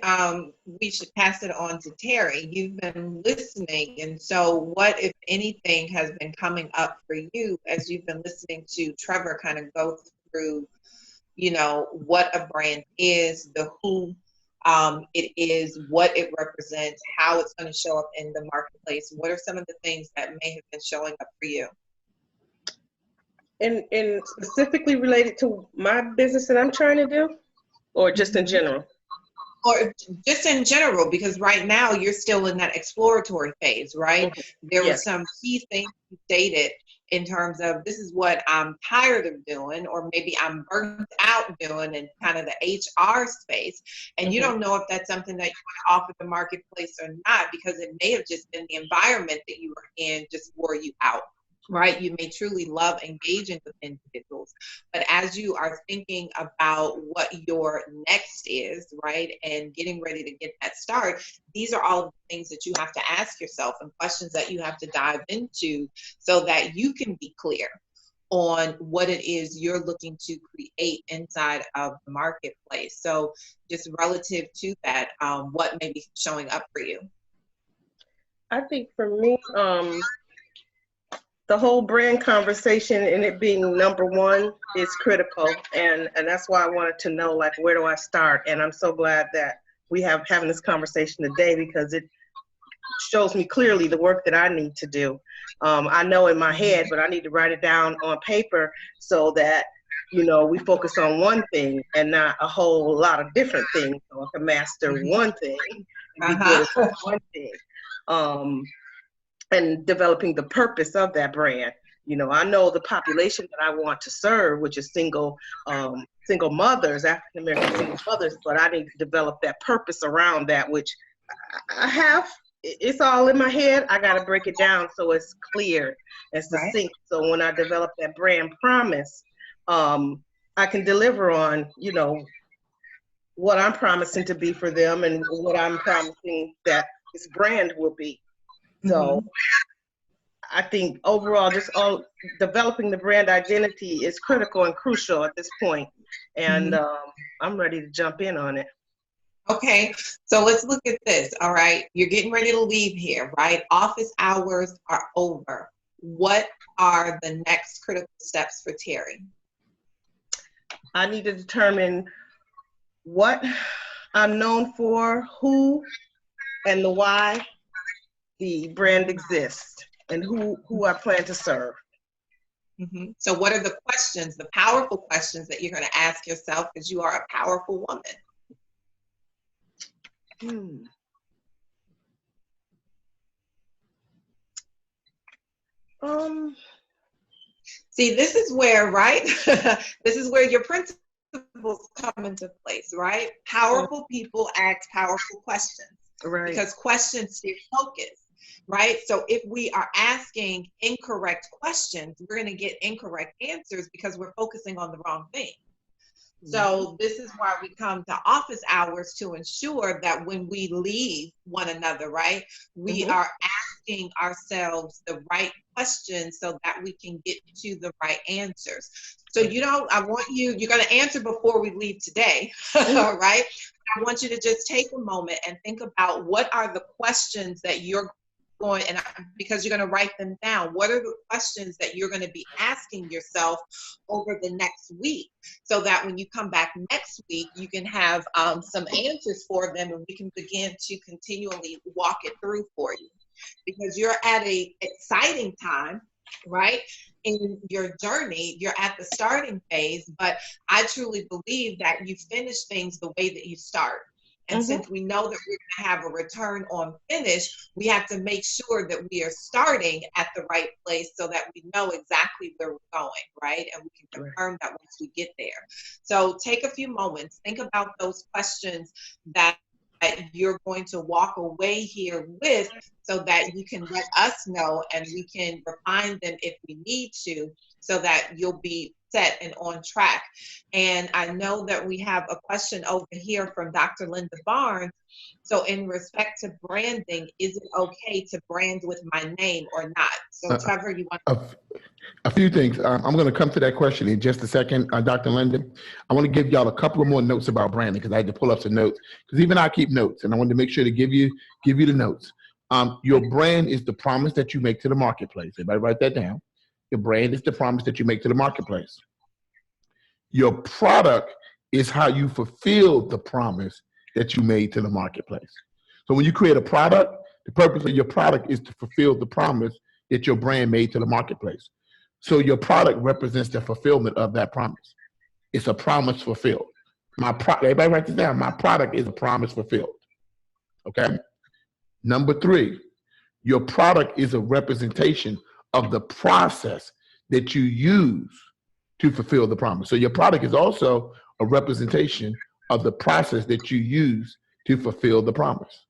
we should pass it on to Terry. You've been listening, and so what, if anything, has been coming up for you as you've been listening to Trevor kind of go through, what a brand is, the who it is, what it represents, how it's going to show up in the marketplace. What are some of the things that may have been showing up for you? And specifically related to my business that I'm trying to do, or just in general? Or just in general, because right now you're still in that exploratory phase, right? There were some key things you stated in terms of, this is what I'm tired of doing, or maybe I'm burnt out doing in kind of the HR space. And you don't know if that's something that you want to offer the marketplace or not, because it may have just been the environment that you were in just wore you out. Right? You may truly love engaging with individuals, but as you are thinking about what your next is, right, and getting ready to get that start, these are all the things that you have to ask yourself and questions that you have to dive into so that you can be clear on what it is you're looking to create inside of the marketplace. So just relative to that, what may be showing up for you? I think for me, the whole brand conversation and it being number one is critical. And that's why I wanted to know, like, where do I start? And I'm so glad that we having this conversation today, because it shows me clearly the work that I need to do. I know in my head, but I need to write it down on paper so that, we focus on one thing and not a whole lot of different things. So I can master one thing and be good at one thing. And developing the purpose of that brand. I know the population that I want to serve, which is single mothers, African American single mothers, but I need to develop that purpose around that, which I have. It's all in my head. I got to break it down so it's clear and succinct. Right. So when I develop that brand promise, I can deliver on, what I'm promising to be for them and what I'm promising that this brand will be. So I think overall, just all developing the brand identity is critical and crucial at this point. And I'm ready to jump in on it. Okay, so let's look at this. All right, you're getting ready to leave here, right? Office hours are over. What are the next critical steps for Terry? I need to determine what I'm known for, who, and the why the brand exists, and who I plan to serve. So what are the questions, the powerful questions that you're going to ask yourself, because you are a powerful woman? See, this is where, right? This is where your principles come into place, right? Powerful people ask powerful questions, right? Because questions steer focus. Right? So if we are asking incorrect questions, we're going to get incorrect answers because we're focusing on the wrong thing. So this is why we come to office hours, to ensure that when we leave one another, right, we are asking ourselves the right questions so that we can get to the right answers. So I want you're going to answer before we leave today, all right? I want you to just take a moment and think about what are the questions that you're going, and because you're going to write them down, what are the questions that you're going to be asking yourself over the next week, so that when you come back next week, you can have some answers for them, and we can begin to continually walk it through for you, because you're at a exciting time, right, in your journey. You're at the starting phase, but I truly believe that you finish things the way that you start. And since we know that we're going to have a return on finish, we have to make sure that we are starting at the right place so that we know exactly where we're going, right? And we can confirm that once we get there. So take a few moments, think about those questions that you're going to walk away here with, so that you can let us know and we can refine them if we need to, so that you'll be set and on track. And I know that we have a question over here from Dr. Linda Barnes. So in respect to branding, is it okay to brand with my name or not? So Trevor, you want a few things. I'm going to come to that question in just a second, Dr. Linda. I want to give y'all a couple of more notes about branding, because I had to pull up some notes, because even I keep notes, and I wanted to make sure to give you the notes. Your brand is the promise that you make to the marketplace. Everybody write that down. Your brand is the promise that you make to the marketplace. Your product is how you fulfill the promise that you made to the marketplace. So when you create a product, the purpose of your product is to fulfill the promise that your brand made to the marketplace. So your product represents the fulfillment of that promise. It's a promise fulfilled. Everybody write this down. My product is a promise fulfilled. Okay. Number 3, your product is a representation of the process that you use to fulfill the promise. So your product is also a representation of the process that you use to fulfill the promise.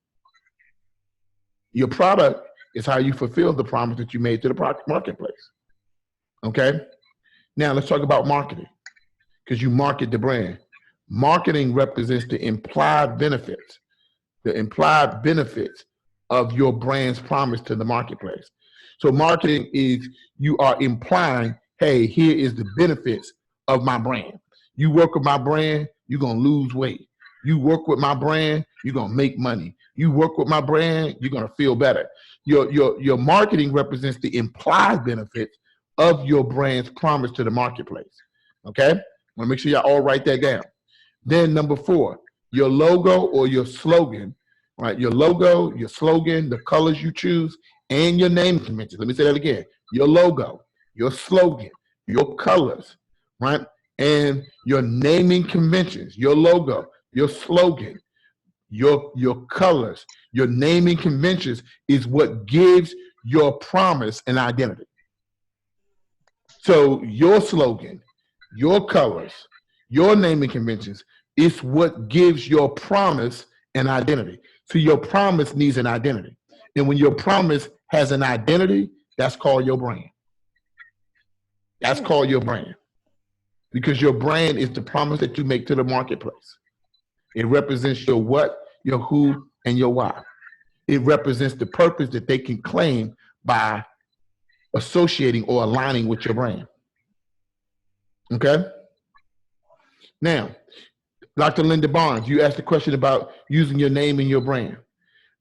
Your product is how you fulfill the promise that you made to the marketplace. Okay? Now let's talk about marketing, because you market the brand. Marketing represents the implied benefits of your brand's promise to the marketplace. So marketing is, you are implying, hey, here is the benefits of my brand. You work with my brand, you're going to lose weight. You work with my brand, you're going to make money. You work with my brand, you're going to feel better. Your marketing represents the implied benefits of your brand's promise to the marketplace. Okay? I want to make sure y'all all write that down. Then number 4, your logo or your slogan, right? Your logo, your slogan, the colors you choose, and your name convention. Let me say that again. Your logo, your slogan, your colors, right? And your naming conventions, your logo, your slogan, your colors, your naming conventions is what gives your promise an identity. So your slogan, your colors, your naming conventions is what gives your promise an identity. So your promise needs an identity. And when your promise has an identity, that's called your brand. That's called your brand. Because your brand is the promise that you make to the marketplace. It represents your what, your who, and your why. It represents the purpose that they can claim by associating or aligning with your brand. Okay? Now, Dr. Linda Barnes, you asked a question about using your name and your brand.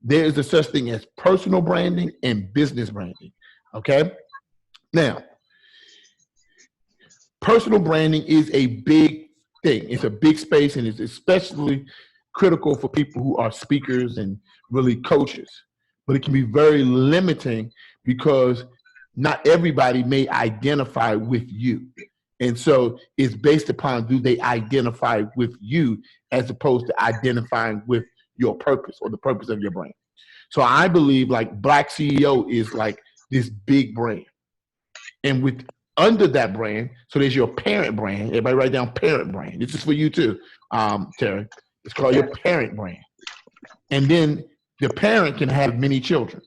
There is a such thing as personal branding and business branding. Okay? Now, personal branding is a big thing. It's a big space, and it's especially critical for people who are speakers and really coaches. But it can be very limiting because not everybody may identify with you. And so it's based upon, do they identify with you as opposed to identifying with your purpose or the purpose of your brand. So I believe like BlackCEO is like this big brand. And with under that brand, so there's your parent brand. Everybody write down parent brand. This is for you too, Terry. It's called your parent brand. And then the parent can have many children.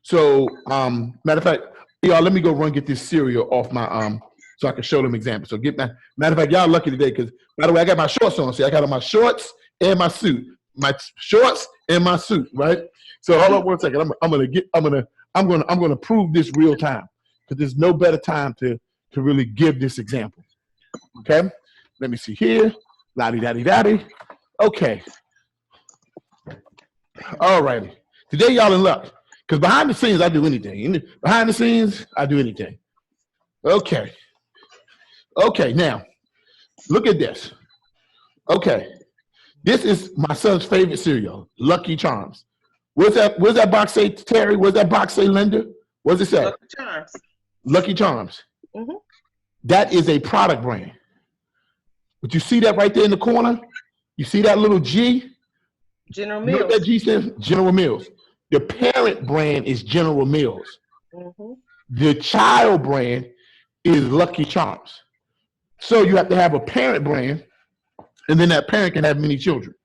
So matter of fact, y'all, let me go run get this cereal off my so I can show them examples. So matter of fact, y'all lucky today because, by the way, I got my shorts on. See, I got on my shorts and my suit. My shorts and my suit, right? So hold on 1 second. I'm gonna prove this real time because there's no better time to really give this example. Okay, let me see here. Lottie. Okay. All righty. Today y'all in luck because behind the scenes I do anything. Behind the scenes I do anything. Okay. Okay. Now look at this. Okay. This is my son's favorite cereal, Lucky Charms. What's that box say, Terry? What's that box say, Linda? What's it say? Lucky Charms. Lucky Charms. Mm-hmm. That is a product brand. But you see that right there in the corner? You see that little G? General You know Mills. what that G stands for? General Mills. The parent brand is General Mills. Mm-hmm. The child brand is Lucky Charms. So you have to have a parent brand, and then that parent can have many children.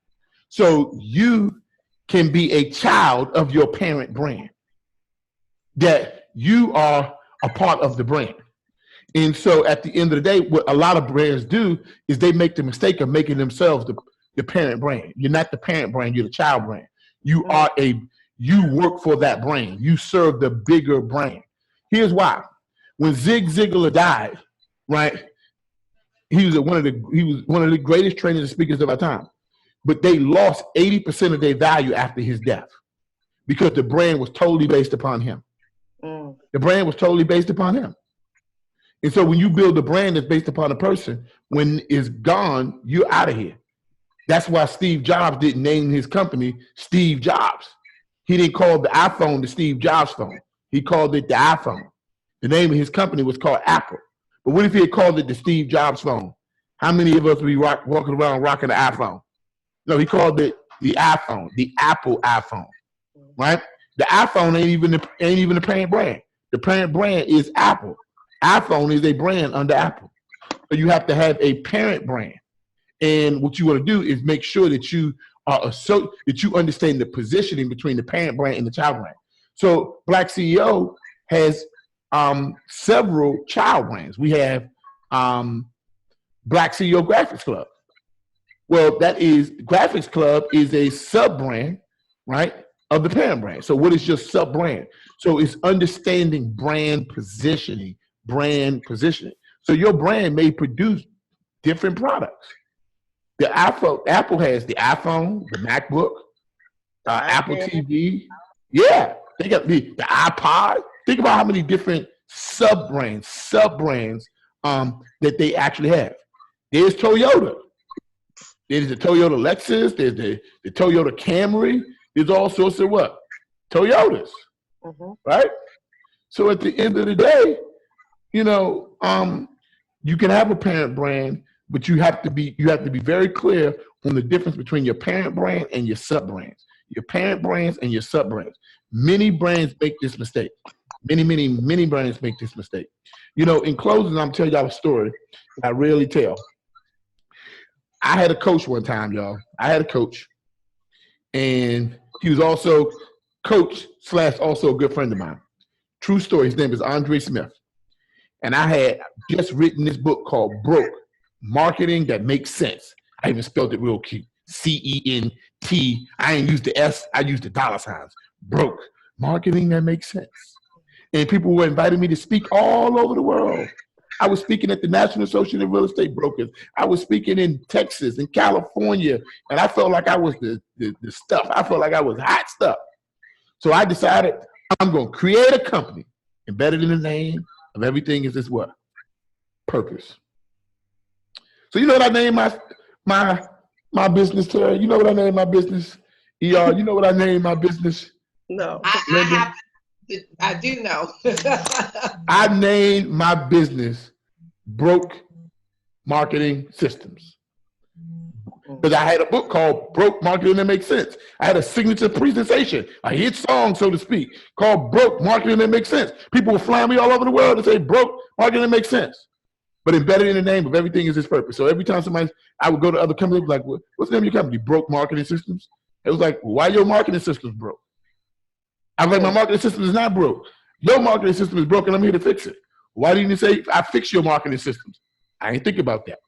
So you can be a child of your parent brand, that you are a part of the brand. And so at the end of the day, what a lot of brands do is they make the mistake of making themselves the parent brand. You're not the parent brand, you're the child brand. You work for that brand. You serve the bigger brand. Here's why. When Zig Ziglar died, right? He was one of the greatest trainers and speakers of our time. But they lost 80% of their value after his death because the brand was totally based upon him. Mm. The brand was totally based upon him. And so when you build a brand that's based upon a person, when it's gone, you're out of here. That's why Steve Jobs didn't name his company Steve Jobs. He didn't call the iPhone the Steve Jobs phone. He called it the iPhone. The name of his company was called Apple. But what if he had called it the Steve Jobs phone? How many of us would be walking around rocking the iPhone? No, he called it the iPhone, the Apple iPhone, right? The iPhone ain't even the parent brand. The parent brand is Apple. iPhone is a brand under Apple. So you have to have a parent brand. And what you want to do is make sure that you understand the positioning between the parent brand and the child brand. So BlackCEO has several child brands. We have BlackCEO Graphics Club. Well, Graphics Club is a sub-brand, right, of the parent brand. So what is your sub-brand? So it's understanding brand positioning. So your brand may produce different products. Apple has the iPhone, the MacBook, Apple TV. Yeah, they got the iPod. Think about how many different sub-brands that they actually have. There's Toyota. There's the Toyota Lexus. There's the Toyota Camry. There's all sorts of what? Toyotas, right? So at the end of the day, you can have a parent brand, but you have to be very clear on the difference between your parent brand and your sub brands. Your parent brands and your sub brands. Many brands make this mistake. Many brands make this mistake. In closing, I'm telling y'all a story that I rarely tell. I had a coach one time, y'all. I had a coach, and he was also coach / also a good friend of mine. True story. His name is Andre Smith. And I had just written this book called Broke, Marketing That Makes Sense. I even spelled it real cute. CENT. I ain't used the S. I used the dollar signs. Broke, Marketing That Makes Sense. And people were inviting me to speak all over the world. I was speaking at the National Association of Real Estate Brokers. I was speaking in Texas and California, and I felt like I was the stuff. I felt like I was hot stuff. So I decided I'm going to create a company embedded in the name of everything is this what? Purpose. So you know what I named my business, Terry? You know what I named my business? ER, you know what I named my business? No. I do know. I named my business Broke Marketing Systems. Because I had a book called Broke Marketing That Makes Sense. I had a signature presentation, a hit song, so to speak, called Broke Marketing That Makes Sense. People would fly me all over the world and say, Broke Marketing That Makes Sense. But embedded in the name of everything is its purpose. So every time I would go to other companies, like, what's the name of your company? Broke Marketing Systems. It was like, why your marketing system's broke? I was like, my marketing system is not broke. Your marketing system is broken. I'm here to fix it. Why didn't you say, I fix your marketing systems? I didn't think about that.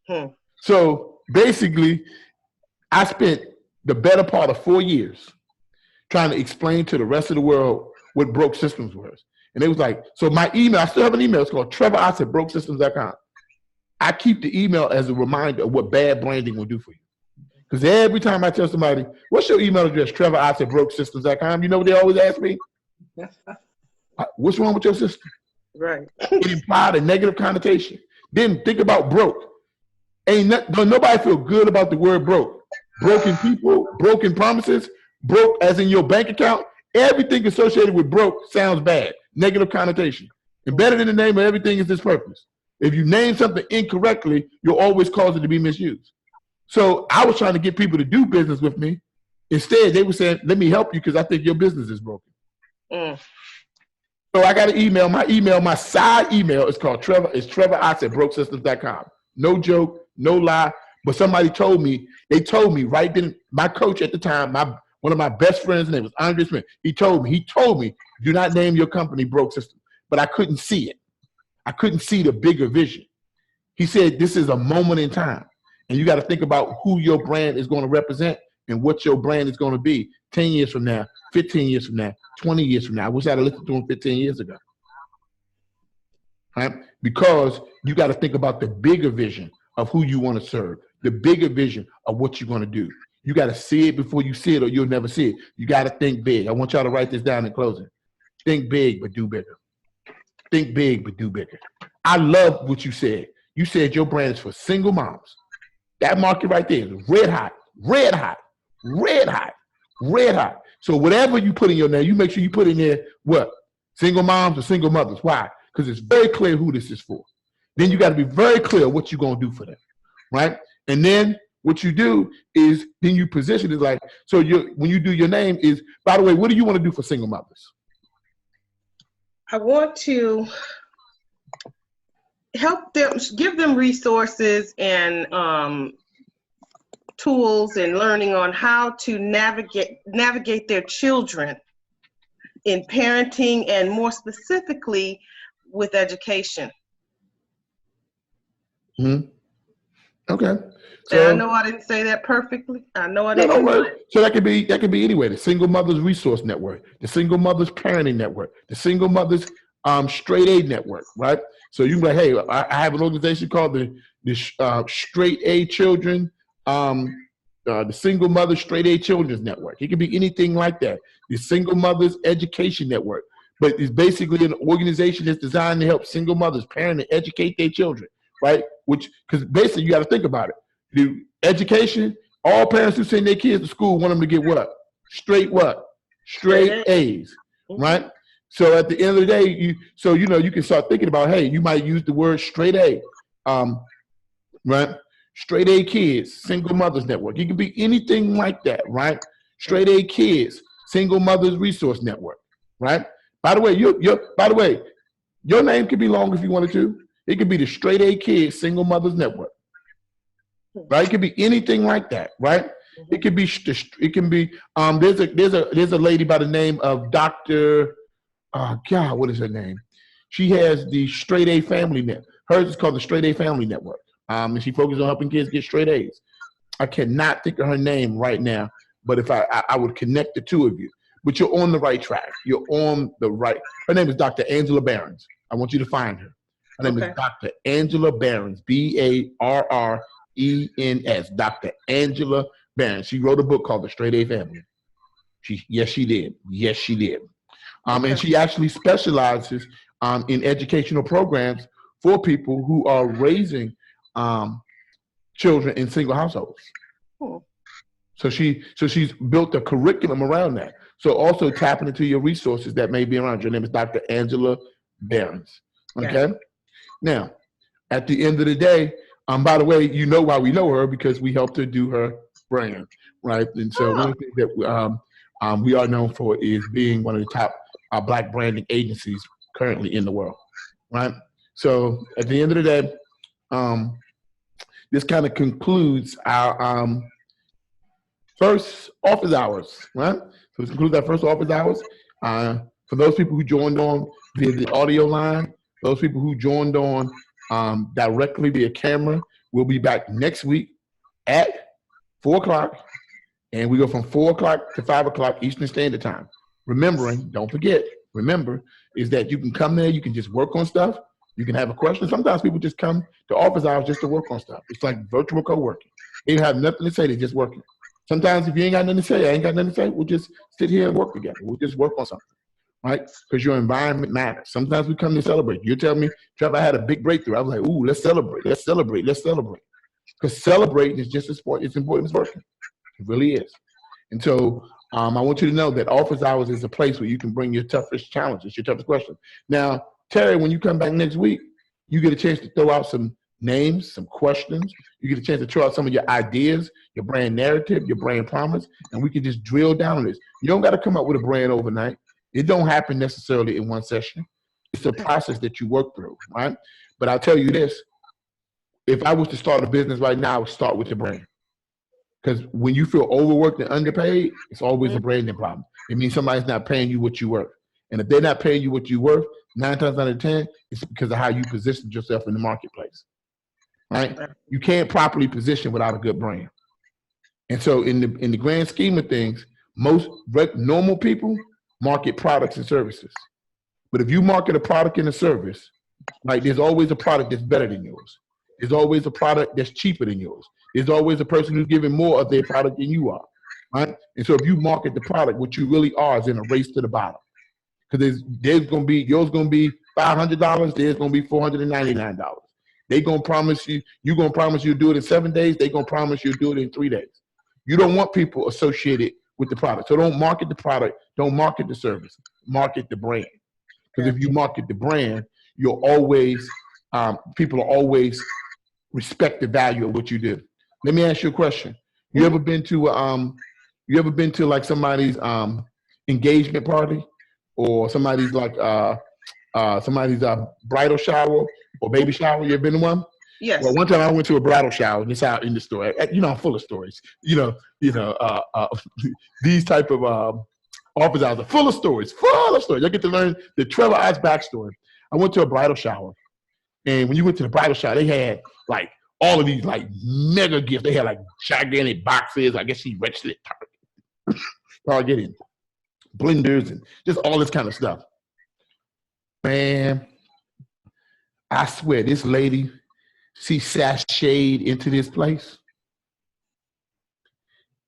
Hmm. So basically, I spent the better part of 4 years trying to explain to the rest of the world what broke systems was. And it was like, so my email, I still have an email. It's called Trevor Otts at BrokeSystems.com. I keep the email as a reminder of what bad branding will do for you. Because every time I tell somebody, what's your email address? Trevor Otts at BrokeSystems.com. You know what they always ask me? What's wrong with your system? Right. It implied a negative connotation. Then think about broke. Don't nobody feel good about the word broke. Broken people, broken promises, broke as in your bank account. Everything associated with broke sounds bad, negative connotation. Embedded in the name of everything is this purpose. If you name something incorrectly, you'll always cause it to be misused. So I was trying to get people to do business with me. Instead, they were saying, let me help you because I think your business is broken. Mm. So I got an email. My side email is called Trevor Otts at BrokeSystems.com. No joke, no lie. But somebody told me, right then, my coach at the time, one of my best friends, his name was Andre Smith. He told me, do not name your company Broke System. But I couldn't see it. I couldn't see the bigger vision. He said, this is a moment in time. And you got to think about who your brand is going to represent and what your brand is going to be 10 years from now, 15 years from now, 20 years from now. I wish I'd have listened to him 15 years ago. Right? Because you got to think about the bigger vision of who you want to serve, the bigger vision of what you're going to do. You got to see it before you see it or you'll never see it. You got to think big. I want y'all to write this down in closing. Think big, but do bigger. Think big, but do bigger. I love what you said. You said your brand is for single moms. That market right there is red hot, red hot, red hot, red hot. So whatever you put in your name, you make sure you put in there what? Single moms or single mothers. Why? Because it's very clear who this is for. Then you got to be very clear what you're going to do for them, right? And then what you do is then you position it like, so when you do your name is, by the way, what do you want to do for single mothers? I want to help them, give them resources and tools and learning on how to navigate their children in parenting and more specifically with education. Mm-hmm. Okay. So, and I know I didn't say that perfectly. I know I didn't. No, so that could be anywhere. The Single Mothers Resource Network, the Single Mothers Parenting Network, the Single Mothers Straight A Network, right? So you can be like, hey, I have an organization called the Straight A Children, the Single Mothers Straight A Children's Network. It could be anything like that. The Single Mothers Education Network, but it's basically an organization that's designed to help single mothers parent and educate their children, right? Which, because basically you got to think about it. The education, all parents who send their kids to school want them to get what? Straight what? Straight A's, right? So at the end of the day, you can start thinking about, hey, you might use the word straight A, right? Straight A kids, single mothers network. It can be anything like that, right? Straight A kids, single mothers resource network, right? By the way, your name could be long if you wanted to. It could be the Straight A kids, single mothers network. Right, it could be anything like that, right? It could be. There's a lady by the name of Dr. God, what is her name? She has the Straight A Family Net. Hers is called the Straight A Family Network. And she focuses on helping kids get straight A's. I cannot think of her name right now, but if I would connect the two of you. But you're on the right track. You're on the right. Her name is Dr. Angela Behrens. I want you to find her. Her name is Dr. Angela Behrens. Barrens. Dr. Angela Behrens. She wrote a book called The Straight A Family. Yes, she did. And she actually specializes in educational programs for people who are raising children in single households. Cool. So she's built a curriculum around that. So also tapping into your resources that may be around. Her name is Dr. Angela Behrens. Okay. Now, at the end of the day, by the way, you know why we know her, because we helped her do her brand, right? And so one of the things that we are known for is being one of the top Black branding agencies currently in the world, right? So at the end of the day, this kind of concludes our first office hours, right? So this concludes our first office hours. For those people who joined on via the audio line, Those people who joined on directly via camera, we'll be back next week at 4 o'clock, and we go from 4 o'clock to 5 o'clock Eastern Standard Time. Remembering, don't forget, remember, is that you can come there, you can just work on stuff, you can have a question. Sometimes people just come to office hours just to work on stuff. It's like virtual co-working. They have nothing to say, they're just working. Sometimes if you ain't got nothing to say, I ain't got nothing to say, we'll just sit here and work together. We'll just work on something, right? Because your environment matters. Sometimes we come to celebrate. You tell me, Trevor, I had a big breakthrough. I was like, ooh, let's celebrate, let's celebrate, let's celebrate. Because celebrating is just as important, it's important as working. It really is. And so I want you to know that office hours is a place where you can bring your toughest challenges, your toughest questions. Now, Terry, when you come back next week, you get a chance to throw out some names, some questions. You get a chance to throw out some of your ideas, your brand narrative, your brand promise, and we can just drill down on this. You don't got to come up with a brand overnight. It don't happen necessarily in one session. It's a process that you work through, right? But I'll tell you this. If I was to start a business right now, I would start with the brand. Because when you feel overworked and underpaid, it's always a branding problem. It means somebody's not paying you what you're worth. And if they're not paying you what you're worth, 9 times out of 10, it's because of how you positioned yourself in the marketplace, right? You can't properly position without a good brand. And so in the grand scheme of things, most normal people market products and services. But if you market a product and a service, like there's always a product that's better than yours. There's always a product that's cheaper than yours. There's always a person who's giving more of their product than you are, right? And so if you market the product, what you really are is in a race to the bottom. Because yours going to be $500, theirs going to be $499. They're going to promise you, you're going to promise you'll do it in 7 days, they're going to promise you'll do it in 3 days. You don't want people associated with the product. So don't market the product, don't market the service, market the brand. Because if you market the brand, you'll always, people will always respect the value of what you do. Let me ask you a question. You ever been to like somebody's engagement party or somebody's like somebody's bridal shower or baby shower? You ever been to one? Yes. Well, one time I went to a bridal shower, and it's out in the story. You know, I'm full of stories. These type of office hours are full of stories. I get to learn the Trevor Otts backstory. I went to a bridal shower, and when you went to the bridal shower, they had like all of these like mega gifts. They had like gigantic boxes. I guess she registered at Target and blenders and just all this kind of stuff. Man, I swear this lady, she sashayed into this place.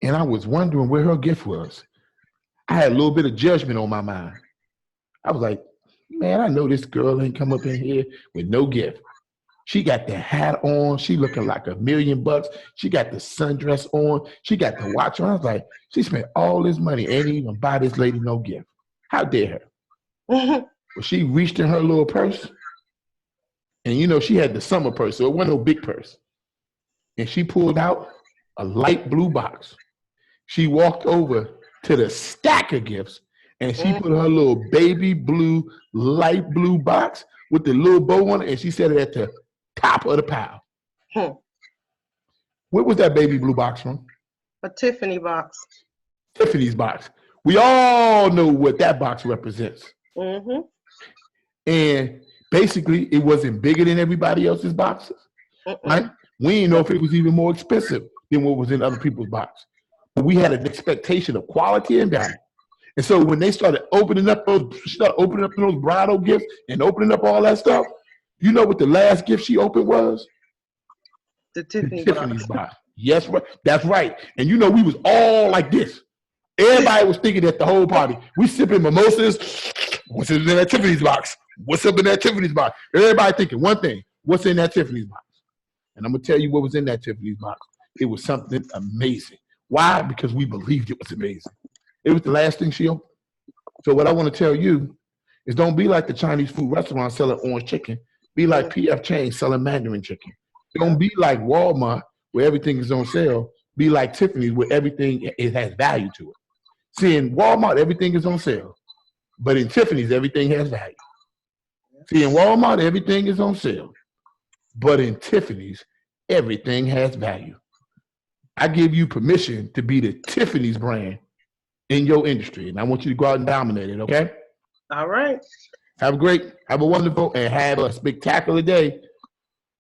And I was wondering where her gift was. I had a little bit of judgment on my mind. I was like, man, I know this girl ain't come up in here with no gift. She got the hat on. She looking like $1 million. She got the sundress on. She got the watch on. I was like, she spent all this money and didn't even buy this lady no gift. How dare her? Well, she reached in her little purse. And you know, she had the summer purse, so it wasn't no big purse. And she pulled out a light blue box. She walked over to the stack of gifts and she put her little baby blue, light blue box with the little bow on it, and she set it at the top of the pile. Where was that baby blue box from? A Tiffany box. Tiffany's box. We all know what that box represents. And basically, it wasn't bigger than everybody else's boxes. Right? We didn't know if it was even more expensive than what was in other people's boxes. But we had an expectation of quality and value. And so when they started opening up those bridal gifts and opening up all that stuff, you know what the last gift she opened was? The Tiffany's box. Yes, that's right. And you know, we was all like this. Everybody was thinking at the whole party. We sipping mimosas. What's in that Tiffany's box? What's up in that Tiffany's box? Everybody thinking one thing. What's in that Tiffany's box? And I'm going to tell you what was in that Tiffany's box. It was something amazing. Why? Because we believed it was amazing. It was the last thing she opened. So what I want to tell you is don't be like the Chinese food restaurant selling orange chicken. Be like PF Chang's selling Mandarin chicken. Don't be like Walmart where everything is on sale. Be like Tiffany's where everything it has value to it. See, in Walmart, everything is on sale. But in Tiffany's, everything has value. See, in Walmart, everything is on sale. But in Tiffany's, everything has value. I give you permission to be the Tiffany's brand in your industry. And I want you to go out and dominate it, okay? All right. Have a wonderful, and have a spectacular day.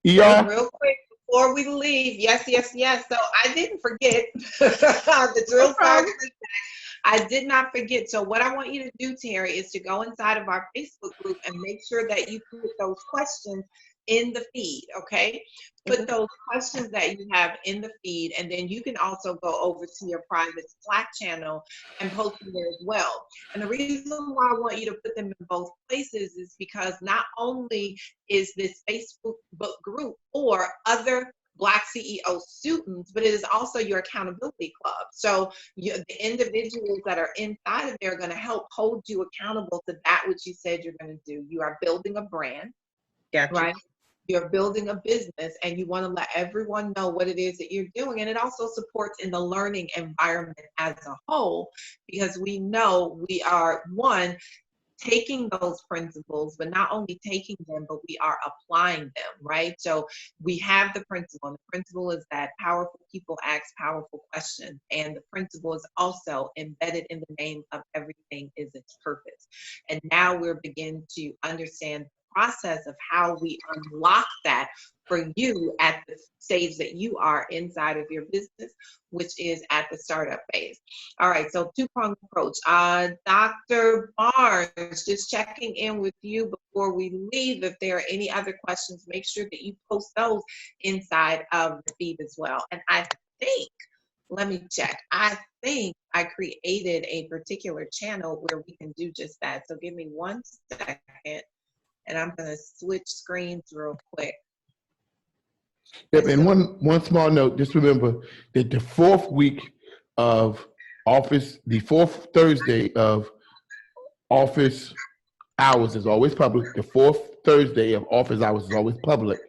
Hey, ER? real quick before we leave, yes. So I didn't forget the drill sergeant. I did not forget. So what I want you to do, Terry, is to go inside of our Facebook group and make sure that you put those questions in the feed, okay? Put those questions that you have in the feed, and then you can also go over to your private Slack channel and post them there as well. And the reason why I want you to put them in both places is because not only is this Facebook group for other Black CEO students, but it is also your accountability club. So the individuals that are inside of there are going to help hold you accountable to that which you said you're going to do. You are building a brand, right? You're building a business, and you want to let everyone know what it is that you're doing. And it also supports in the learning environment as a whole, because we know we are, one, taking those principles, but not only taking them, but we are applying them, right? So we have the principle, and the principle is that powerful people ask powerful questions, and the principle is also embedded in the name of everything is its purpose. And now we're beginning to understand the process of how we unlock that for you at the stage that you are inside of your business, which is at the startup phase. All right, so two-pronged approach. Dr. Barnes, just checking in with you before we leave. If there are any other questions, make sure that you post those inside of the feed as well. And I think, let me check. I think I created a particular channel where we can do just that. So give me 1 second, and I'm going to switch screens real quick. Yep, and one small note, just remember that the fourth week of office, the fourth Thursday of office hours is always public. The fourth Thursday of office hours is always public,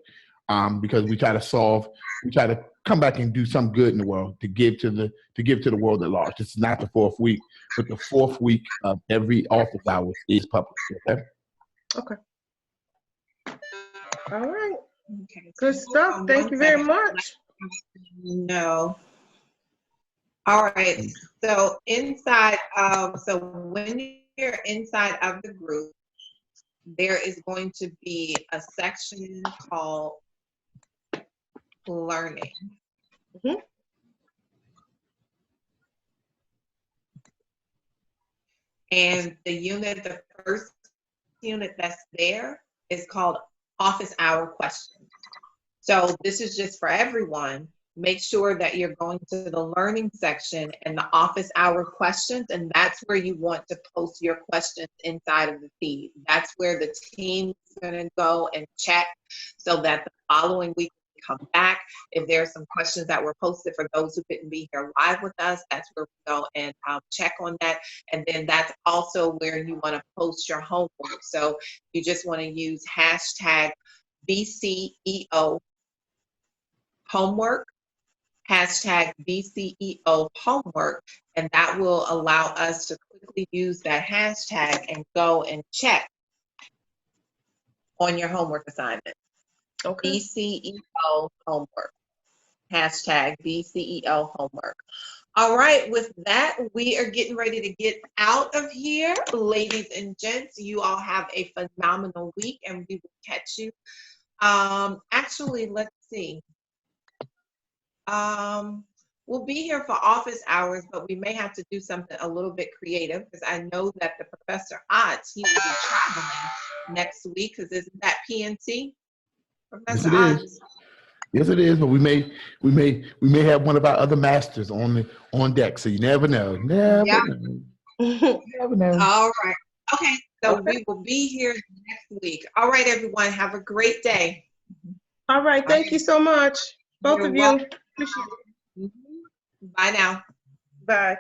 because we try to come back and do some good in the world to give to the world at large. It's not the fourth week, but the fourth week of every office hours is public. Okay. Okay. All right. Okay. Good stuff. Thank you very much. No. All right. So inside of, so when you're inside of the group, there is going to be a section called learning. Mm-hmm. And the first unit that's there is called office hour questions. So this is just for everyone. Make sure that you're going to the learning section and the office hour questions, and that's where you want to post your questions inside of the feed. That's where the team is going to go and check so that the following week we come back. If there are some questions that were posted for those who couldn't be here live with us, that's where we go and check on that. And then that's also where you want to post your homework. So you just want to use hashtag BCEO homework, hashtag BCEO homework, and that will allow us to quickly use that hashtag and go and check on your homework assignment. Okay. BCEO homework, hashtag BCEO homework. All right, with that, we are getting ready to get out of here. Ladies and gents, you all have a phenomenal week, and we will catch you. Actually, let's see. We'll be here for office hours, but we may have to do something a little bit creative, because I know that the Professor Otts, he will be traveling next week, because isn't that PNC? Professor Yes, it Otts? is. Yes, it is. But we may have one of our other masters on deck. So you never know. Never know. Never know. All right. Okay. So we will be here next week. All right, everyone. Have a great day. All right. Thank you so much, both You're of you. welcome. Appreciate it. Bye now. Bye.